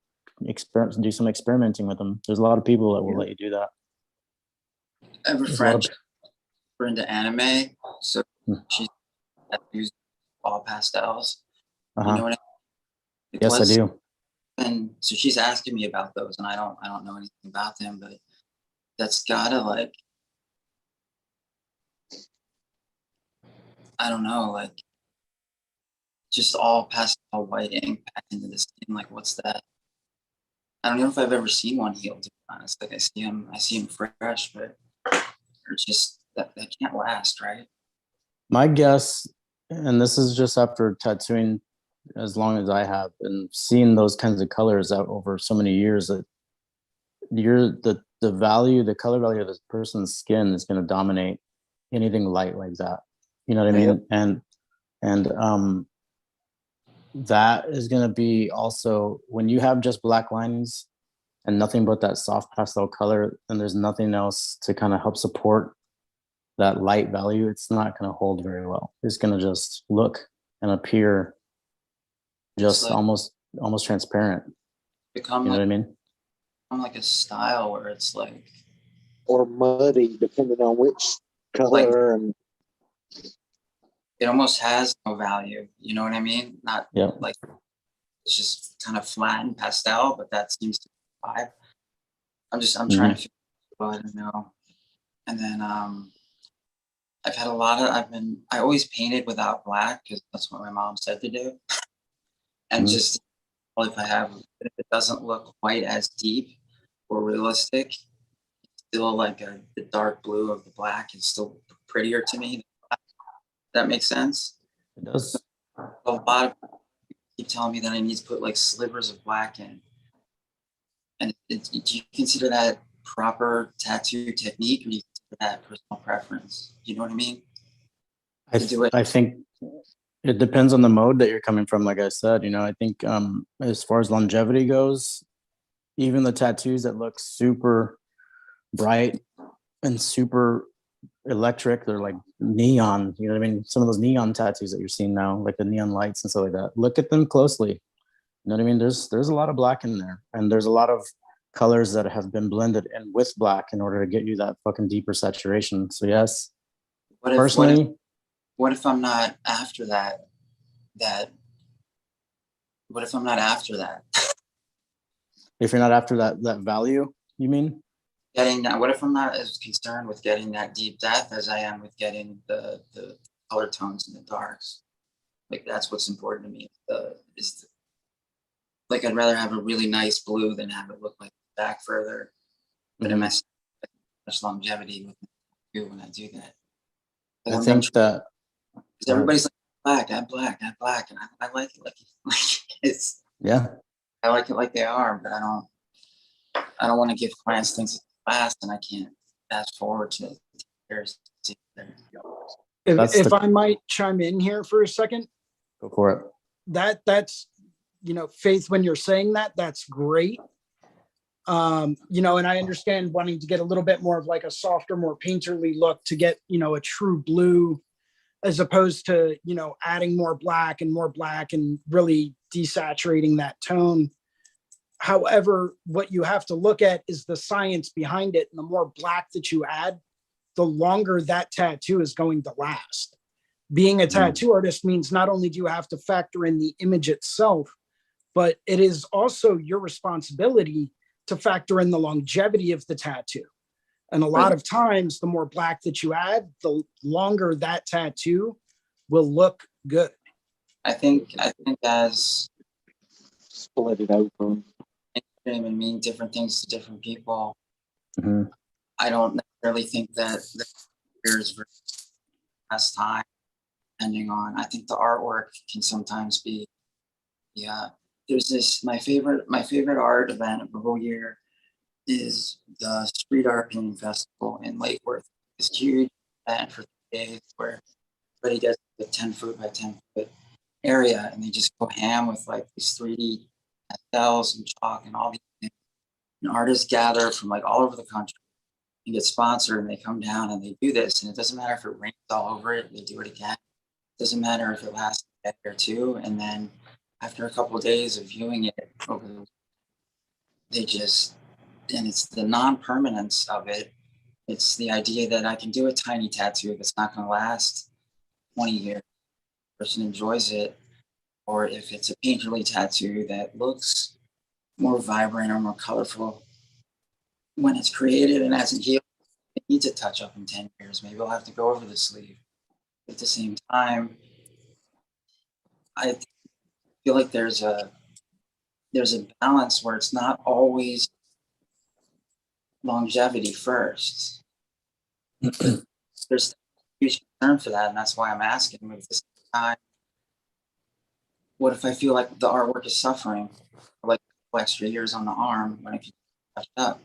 [SPEAKER 2] some experimenting with them. There's a lot of people that will let you do that.
[SPEAKER 4] I have a friend who's into anime, so she's using all pastels. You know what I mean?
[SPEAKER 2] Yes, I do.
[SPEAKER 4] And so she's asking me about those, and I don't know anything about them, but that's gotta, like, I don't know, like, just all pastel white ink back into the skin. Like, what's that? I don't know if I've ever seen one healed, to be honest. Like, I see them fresh, but it's just that can't last, right?
[SPEAKER 2] My guess, and this is just after tattooing as long as I have and seeing those kinds of colors out over so many years, that the color value of this person's skin is going to dominate anything light like that. You know what I mean? And that is going to be also when you have just black lines and nothing but that soft pastel color, and there's nothing else to kind of help support that light value, it's not going to hold very well. It's going to just look and appear just like, almost transparent.
[SPEAKER 4] Become,
[SPEAKER 2] you know what I mean?
[SPEAKER 4] Become like a style where it's like,
[SPEAKER 6] or muddy, depending on which color, and
[SPEAKER 4] it almost has no value. You know what I mean? Not like it's just kind of flat and pastel, but that seems to be the vibe. I'm trying to figure out, I don't know. And then I've had I always painted without black because that's what my mom said to do. And just if it doesn't look quite as deep or realistic, still like the dark blue of the black is still prettier to me. That makes sense?
[SPEAKER 2] It does.
[SPEAKER 4] A lot of people keep telling me that I need to put like slivers of black in. And do you consider that proper tattoo technique, or do you consider that personal preference? Do you know what I mean?
[SPEAKER 2] I think it depends on the mode that you're coming from. Like I said, I think as far as longevity goes, even the tattoos that look super bright and super electric, they're like neon, you know what I mean? Some of those neon tattoos that you're seeing now, like the neon lights and stuff like that, look at them closely. You know what I mean? There's a lot of black in there, and there's a lot of colors that have been blended in with black in order to get you that fucking deeper saturation. So yes,
[SPEAKER 4] What if
[SPEAKER 2] personally,
[SPEAKER 4] what if I'm not after that? What if I'm not after that?
[SPEAKER 2] if you're not after that value, you mean?
[SPEAKER 4] Getting that. What if I'm not as concerned with getting that deep depth as I am with getting the color tones and the darks? Like that's what's important to me. Like I'd rather have a really nice blue than have it look like back further. But
[SPEAKER 2] Mhm.
[SPEAKER 4] am I much longevity with you when I do that?
[SPEAKER 2] I think that
[SPEAKER 4] because everybody's like black, add black, and I like it like it's.
[SPEAKER 2] Yeah,
[SPEAKER 4] I like it like they are, but I don't want to give clients things fast, and I can't fast forward to years.
[SPEAKER 3] If I might chime in here for a second,
[SPEAKER 2] go for it.
[SPEAKER 3] That's Faith, when you're saying that, that's great. And I understand wanting to get a little bit more of like a softer, more painterly look to get, a true blue, as opposed to, adding more black and really desaturating that tone. However, what you have to look at is the science behind it. And the more black that you add, the longer that tattoo is going to last. Being a tattoo artist means not only do you have to factor in the image itself, but it is also your responsibility to factor in the longevity of the tattoo. And a lot of times, the more black that you add, the longer that tattoo will look good.
[SPEAKER 4] I think as
[SPEAKER 6] Split it open.
[SPEAKER 4] and mean different things to different people.
[SPEAKER 2] Mhm.
[SPEAKER 4] I don't necessarily think that the years versus last time, depending on. I think the artwork can sometimes be. Yeah, there's this my favorite art event of the whole year is the Street Art Painting Festival in Lake Worth. This huge event for 3 days where everybody does a 10-foot by 10-foot area, and they just go ham with like these 3D pastels and chalk and all these things. And artists gather from like all over the country and get sponsored, and they come down and they do this. And it doesn't matter if it rains all over it, they do it again. It doesn't matter if it lasts a day or two. And then after a couple of days of viewing it over they just, and it's the non-permanence of it. It's the idea that I can do a tiny tattoo that's not going to last 20 years. The person enjoys it. Or if it's a painterly tattoo that looks more vibrant or more colorful when it's created and hasn't healed, it needs a touch up in 10 years. Maybe I'll have to go over the sleeve. At the same time, I feel like there's a balance where it's not always longevity first. There's a huge concern for that, and that's why I'm asking. With this time, what if I feel like the artwork is suffering, for like extra years on the arm when it can touch up?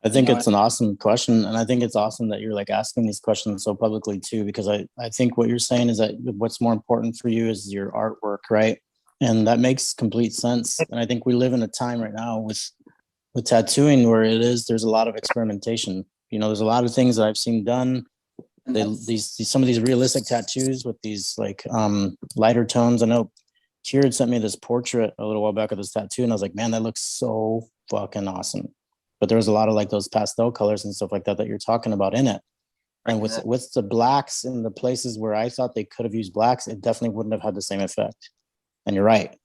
[SPEAKER 2] I think it's an awesome question, and I think it's awesome that you're like asking these questions so publicly too, because I think what you're saying is that what's more important for you is your artwork, right? And that makes complete sense. And I think we live in a time right now with tattooing where there's a lot of experimentation. There's a lot of things that I've seen done. Some of these realistic tattoos with these like lighter tones. I know Kieran sent me this portrait a little while back of this tattoo, and I was like, man, that looks so fucking awesome. But there was a lot of like those pastel colors and stuff like that you're talking about in it. And with the blacks in the places where I thought they could have used blacks, it definitely wouldn't have had the same effect. And you're right.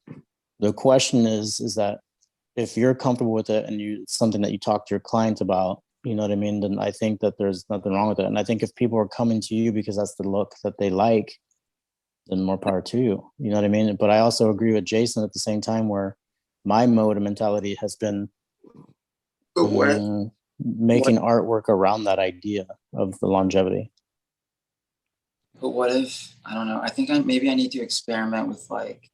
[SPEAKER 2] The question is that if you're comfortable with it and it's something that you talk to your client about, you know what I mean, then I think that there's nothing wrong with it. And I think if people are coming to you because that's the look that they like, then more power to you. You know what I mean? But I also agree with Jason at the same time, where my mode and mentality has been making artwork around that idea of the longevity.
[SPEAKER 4] But what if, I don't know, I think maybe I need to experiment with like,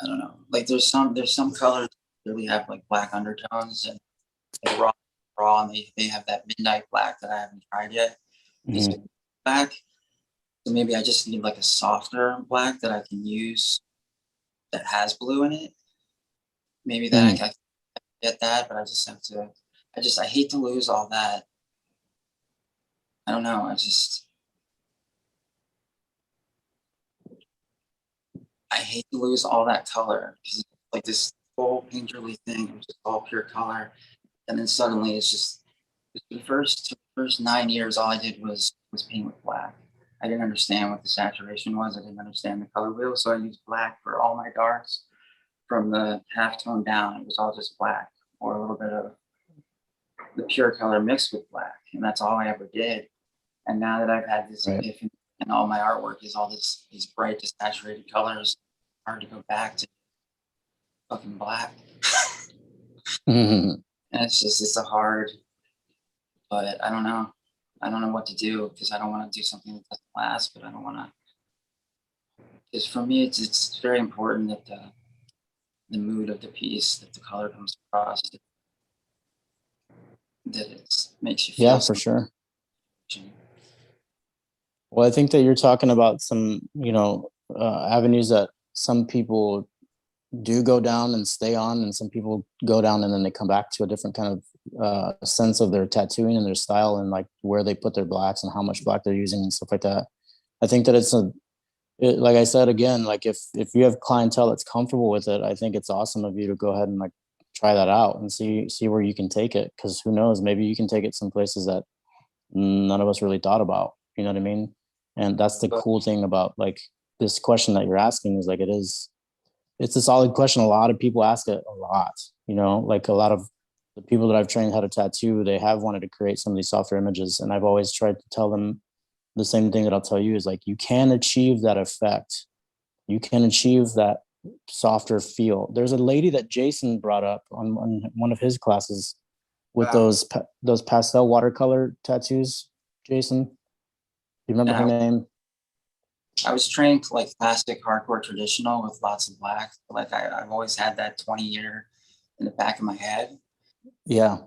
[SPEAKER 4] I don't know, like there's some colors that really have like black undertones and like raw, and they have that midnight black that I haven't tried yet. It's black. So maybe I just need like a softer black that I can use that has blue in it. Maybe that I can get that, but I just have to, I hate to lose all that. I don't know. I hate to lose all that color because it's like this whole painterly thing, which is all pure color, and then suddenly it's just the first 9 years, all I did was paint with black. I didn't understand what the saturation was. I didn't understand the color wheel, so I used black for all my darks. From the half tone down, it was all just black or a little bit of the pure color mixed with black, and that's all I ever did. And now that I've had this epiphany, and all my artwork is all these bright, desaturated colors, hard to go back to fucking black. And it's a hard, but I don't know. I don't know what to do because I don't want to do something that doesn't last, but I don't want to. Because for me, it's very important that the mood of the piece, that the color comes across, that it makes you feel.
[SPEAKER 2] Yeah, for sure. Well, I think that you're talking about some, avenues that some people do go down and stay on, and some people go down and then they come back to a different kind of sense of their tattooing and their style and like where they put their blacks and how much black they're using and stuff like that. I think that like I said, again, like if you have clientele that's comfortable with it, I think it's awesome of you to go ahead and like try that out and see where you can take it. Because who knows, maybe you can take it some places that none of us really thought about. You know what I mean? And that's the cool thing about like this question that you're asking is like it's a solid question. A lot of people ask it a lot. Like a lot of the people that I've trained how to tattoo, they have wanted to create some of these softer images, and I've always tried to tell them the same thing that I'll tell you is like, you can achieve that effect. You can achieve that softer feel. There's a lady that Jason brought up on one of his classes with those pastel watercolor tattoos. Jason, do you remember her name?
[SPEAKER 4] I was trained like classic hardcore traditional with lots of black. Like I've always had that 20-year in the back of my head.
[SPEAKER 2] Yeah.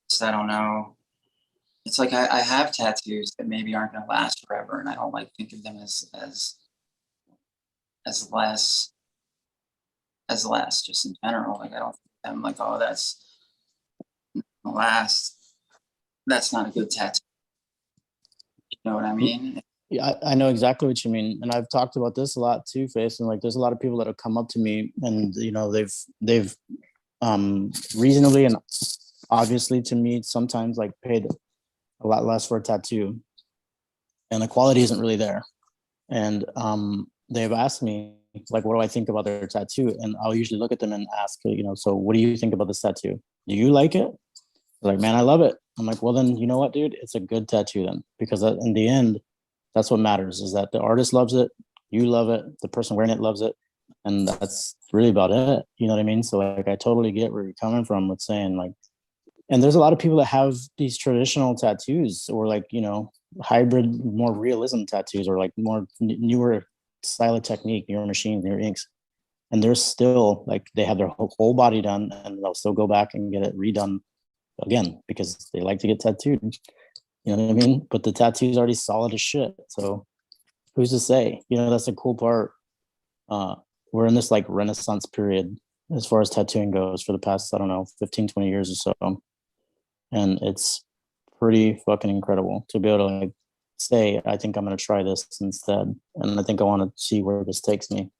[SPEAKER 4] So I don't know. It's like I have tattoos that maybe aren't going to last forever, and I don't like think of them as less just in general. Like I don't think I'm like, oh, that's last. That's not a good tattoo. You know what I mean?
[SPEAKER 2] Yeah, I know exactly what you mean, and I've talked about this a lot too, Face. And like, there's a lot of people that have come up to me, and they've reasonably and obviously to me sometimes like paid a lot less for a tattoo, and the quality isn't really there. And they've asked me like, what do I think about their tattoo? And I'll usually look at them and ask, so what do you think about this tattoo? Do you like it? They're like, man, I love it. I'm like, well, then you know what, dude? It's a good tattoo then, because in the end, that's what matters, is that the artist loves it, you love it, the person wearing it loves it, and that's really about it. You know what I mean? So like, I totally get where you're coming from with saying like, and there's a lot of people that have these traditional tattoos or like, hybrid, more realism tattoos, or like more newer style of technique, newer machines, newer inks. And they're still like, they have their whole body done, and they'll still go back and get it redone again because they like to get tattooed. You know what I mean? But the tattoo's already solid as shit. So who's to say? That's the cool part. We're in this like Renaissance period as far as tattooing goes for the past, I don't know, 15, 20 years or so. And it's pretty fucking incredible to be able to like say, I think I'm going to try this instead. And I think I want to see where this takes me.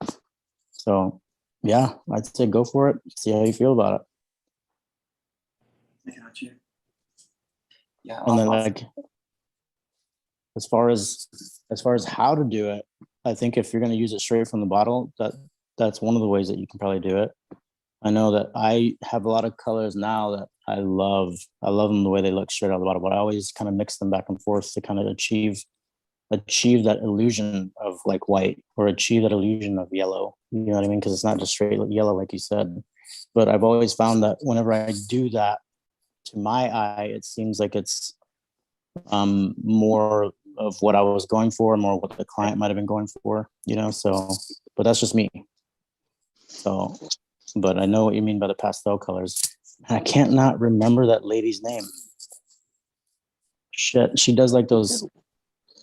[SPEAKER 2] So yeah, I'd say go for it. See how you feel about
[SPEAKER 4] I got you. Yeah.
[SPEAKER 2] it. And then like, as far as how to do it, I think if you're going to use it straight from the bottle, that's one of the ways that you can probably do it. I know that I have a lot of colors now that I love them the way they look straight out of the bottle, but I always kind of mix them back and forth to kind of achieve that illusion of like white, or achieve that illusion of yellow. You know what I mean? Because it's not just straight yellow, like you said. But I've always found that whenever I do that, to my eye, it seems like it's more of what I was going for, more what the client might have been going for, so, but that's just me. So, but I know what you mean by the pastel colors. I can't not remember that lady's name. Shit, she does like those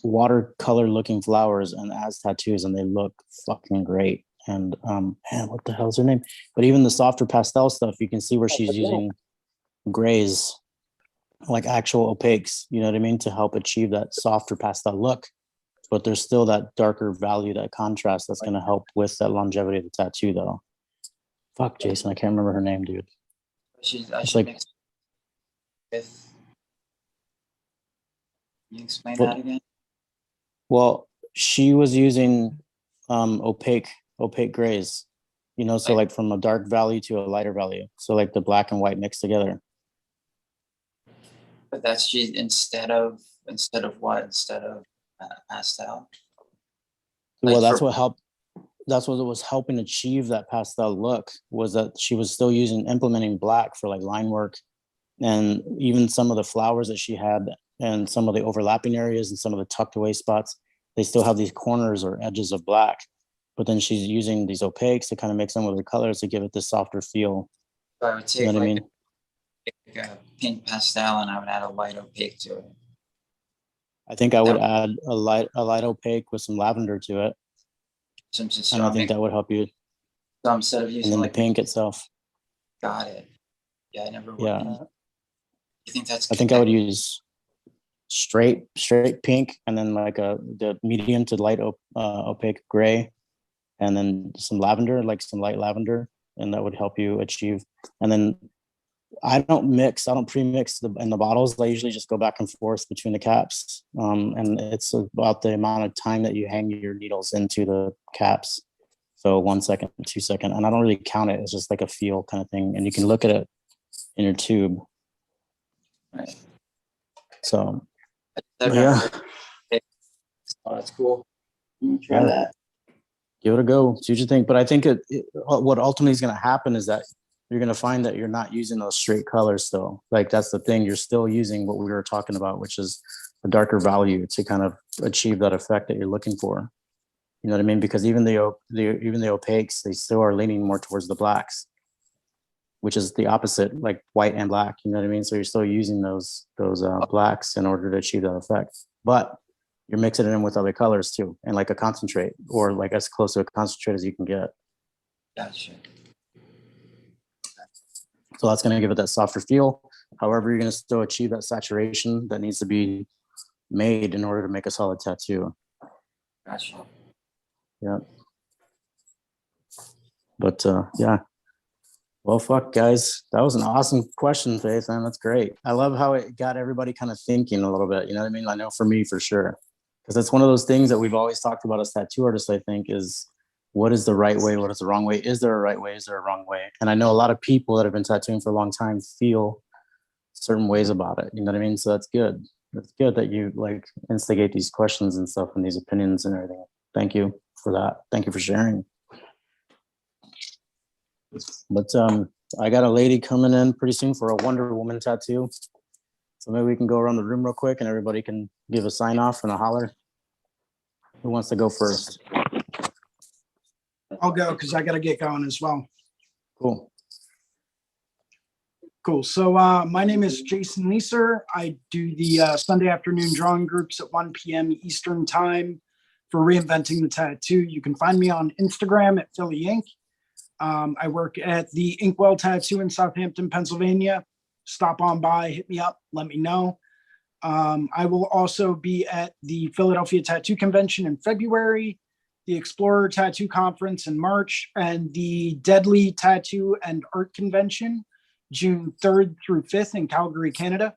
[SPEAKER 2] watercolor looking flowers and as tattoos, and they look fucking great. And man, what the hell's her name? But even the softer pastel stuff, you can see where she's using grays, like actual opaques, you know what I mean, to help achieve that softer pastel look. but there's still that darker value, that contrast that's going to help with that longevity of the tattoo though. Fuck, Jason, I can't remember her name, dude.
[SPEAKER 4] I
[SPEAKER 2] It's
[SPEAKER 4] should
[SPEAKER 2] like-
[SPEAKER 4] mix with. Can you explain
[SPEAKER 2] Well-
[SPEAKER 4] that again?
[SPEAKER 2] Well, she was using opaque grays, you know, so like from a dark value to a lighter value. So like the black and white mixed together.
[SPEAKER 4] But that's she instead of what? Instead of pastel.
[SPEAKER 2] Well,
[SPEAKER 4] Like
[SPEAKER 2] that's
[SPEAKER 4] for-
[SPEAKER 2] what helped. That's what was helping achieve that pastel look, was that she was still implementing black for like line work, and even some of the flowers that she had and some of the overlapping areas and some of the tucked away spots, they still have these corners or edges of black, but then she's using these opaques to kind of mix them with her colors to give it this softer feel.
[SPEAKER 4] So I would take
[SPEAKER 2] You know what I mean?
[SPEAKER 4] like a pink pastel and I would add a light opaque to it.
[SPEAKER 2] I think I would add a light opaque with some lavender to it,
[SPEAKER 4] So,
[SPEAKER 2] and I think that would help you.
[SPEAKER 4] so instead of
[SPEAKER 2] And
[SPEAKER 4] using
[SPEAKER 2] then the
[SPEAKER 4] like
[SPEAKER 2] pink itself.
[SPEAKER 4] got it. Yeah, I never would.
[SPEAKER 2] Yeah,
[SPEAKER 4] You think that's
[SPEAKER 2] I think I would use straight pink, and then like the medium to light opaque gray, and then some lavender, like some light lavender, and that would help you achieve. And then I don't pre-mix in the bottles. I usually just go back and forth between the caps, and it's about the amount of time that you hang your needles into the caps. So 1 second, 2 seconds, and I don't really count it. It's just like a feel kind of thing, and you can look at it in your tube.
[SPEAKER 4] Right.
[SPEAKER 2] So
[SPEAKER 4] I've
[SPEAKER 2] yeah.
[SPEAKER 4] never- Oh, that's cool. Try
[SPEAKER 2] Yeah.
[SPEAKER 4] that.
[SPEAKER 2] Give it a go. See what you think. But I think what ultimately is going to happen is that you're going to find that you're not using those straight colors still. Like that's the thing. You're still using what we were talking about, which is a darker value to kind of achieve that effect that you're looking for. You know what I mean? Because even the opaques, they still are leaning more towards the blacks, which is the opposite, like white and black. You know what I mean? So you're still using those blacks in order to achieve that effect. But you're mixing it in with other colors too, and like a concentrate, or like as close to a concentrate as you can get.
[SPEAKER 4] Gotcha.
[SPEAKER 2] So that's going to give it that softer feel. However, you're going to still achieve that saturation that needs to be made in order to make a solid tattoo.
[SPEAKER 4] Gotcha.
[SPEAKER 2] Yeah. But yeah. Well, fuck, guys. That was an awesome question, Faith, man. That's great. I love how it got everybody kind of thinking a little bit. You know what I mean? I know for me, for sure. Because it's one of those things that we've always talked about as tattoo artists, I think, is what is the right way? What is the wrong way? Is there a right way? Is there a wrong way? And I know a lot of people that have been tattooing for a long time feel certain ways about it. You know what I mean? So that's good. It's good that you like instigate these questions and stuff and these opinions and everything. Thank you for that. Thank you for sharing. But I got a lady coming in pretty soon for a Wonder Woman tattoo. So maybe we can go around the room real quick and everybody can give a sign off and a holler. Who wants to go first?
[SPEAKER 3] I'll go because I got to get going as well.
[SPEAKER 2] Cool.
[SPEAKER 3] Cool. So my name is Jason Leeser. I do the Sunday afternoon drawing groups at 1 p.m. Eastern time for Reinventing the Tattoo. You can find me on Instagram at Philly Ink. I work at the Inkwell Tattoo in Southampton, Pennsylvania. Stop on by, hit me up, let me know. I will also be at the Philadelphia Tattoo Convention in February, the Explorer Tattoo Conference in March, and the Deadly Tattoo and Art Convention, June 3rd through 5th in Calgary, Canada.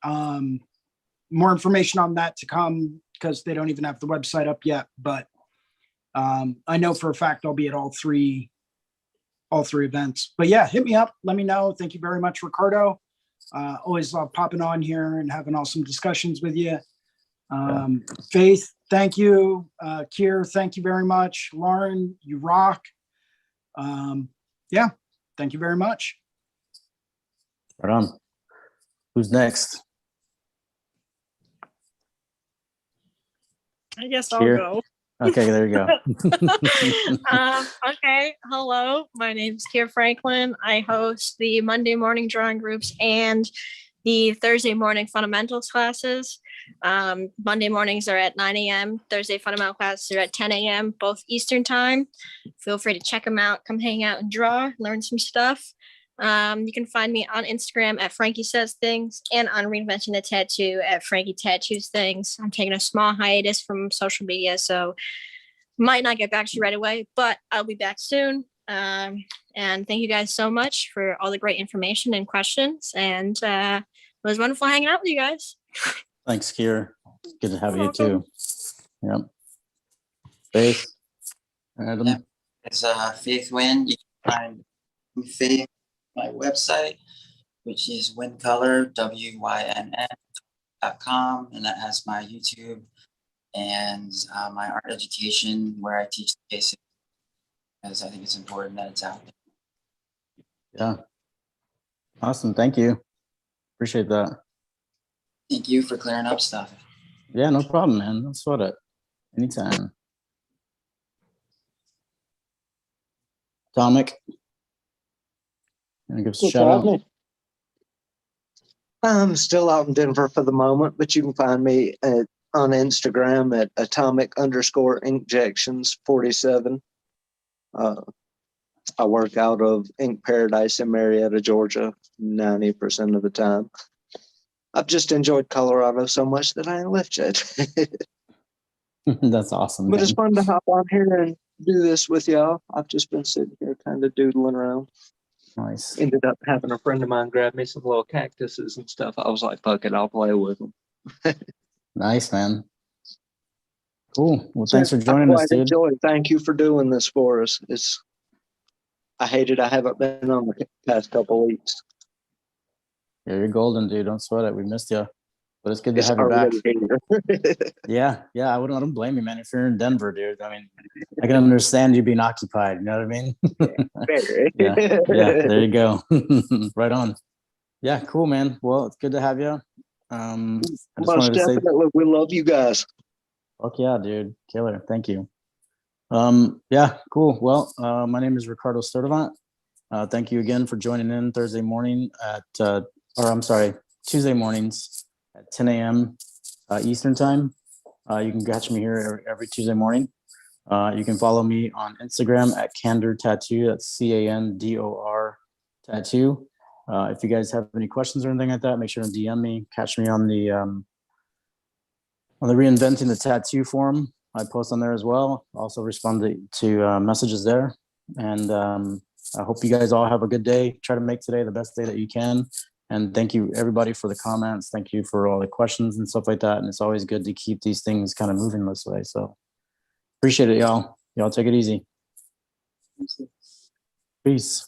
[SPEAKER 3] More information on that to come because they don't even have the website up yet, but I know for a fact I'll be at all three events. But yeah, hit me up, let me know. Thank you very much, Ricardo. Always love popping on here and having awesome discussions with you. Faith, thank you. Kier, thank you very much. Lauren, you rock. Yeah, thank you very much.
[SPEAKER 2] Right on. Who's next?
[SPEAKER 8] I guess I'll
[SPEAKER 2] Here.
[SPEAKER 8] go.
[SPEAKER 2] Okay, there you go.
[SPEAKER 8] Okay, hello. My name's Kier Franklin. I host the Monday morning drawing groups and the Thursday morning fundamentals classes. Monday mornings are at 9 a.m. Thursday fundamental classes are at 10 a.m. both Eastern time. Feel free to check them out. Come hang out and draw, learn some stuff. You can find me on Instagram at Frankie Says Things and on Reinventing the Tattoo at Frankie Tattoos Things. I'm taking a small hiatus from social media, so might not get back to you right away, but I'll be back soon. And thank you guys so much for all the great information and questions. And it was wonderful hanging out with you guys.
[SPEAKER 2] Thanks, Kier. Good to have
[SPEAKER 8] You're
[SPEAKER 2] you too. Yep. Faith, Adam.
[SPEAKER 4] Yep. It's Faith Win. You can find Faith on my website, which is wincolor, WYNN.com, and that has my YouTube and my art education where I teach the basics, because I think it's important that it's out there.
[SPEAKER 2] Yeah. Awesome. Thank you. Appreciate that.
[SPEAKER 4] Thank you for clearing up stuff.
[SPEAKER 2] Yeah, no problem, man. Don't sweat it. Anytime. Atomic. Give us a shout out.
[SPEAKER 6] I'm still out in Denver for the moment, but you can find me on Instagram at atomic_inkjections47. I work out of Ink Paradise in Marietta, Georgia, 90% of the time. I've just enjoyed Colorado so much that I ain't left yet.
[SPEAKER 2] That's awesome.
[SPEAKER 6] But
[SPEAKER 2] man.
[SPEAKER 6] it's fun to hop on here and do this with y'all. I've just been sitting here kind of doodling around.
[SPEAKER 2] Nice.
[SPEAKER 6] Ended up having a friend of mine grab me some little cactuses and stuff. I was like, fuck it, I'll play with them.
[SPEAKER 2] Nice, man. Cool. Well, thanks for joining us, dude.
[SPEAKER 6] Thank you for doing this for us. I hate it. I haven't been on the past couple weeks.
[SPEAKER 2] Yeah, you're golden, dude. Don't sweat it. We missed you. But it's good to have you back. Yeah. I don't blame you, man. If you're in Denver, dude, I mean, I can understand you being occupied. You know what I mean? Yeah. There you go. Right on. Yeah, cool, man. Well, it's good to have you. I just
[SPEAKER 6] Most definitely, we love you guys.
[SPEAKER 2] Fuck yeah, dude. Killer. Thank you. Yeah, cool. Well, my name is Ricardo Sturdivant. Thank you again for joining in Thursday morning Tuesday mornings at 10 a.m. Eastern time. You can catch me here every Tuesday morning. You can follow me on Instagram at Candor Tattoo. That's CANDOR Tattoo. If you guys have any questions or anything like that, make sure to DM me. Catch me on the Reinventing the Tattoo forum. I post on there as well. Also respond to messages there. And I hope you guys all have a good day. Try to make today the best day that you can. And thank you, everybody, for the comments. Thank you for all the questions and stuff like that. And it's always good to keep these things kind of moving this way. So appreciate it, y'all. Y'all take it easy. Peace.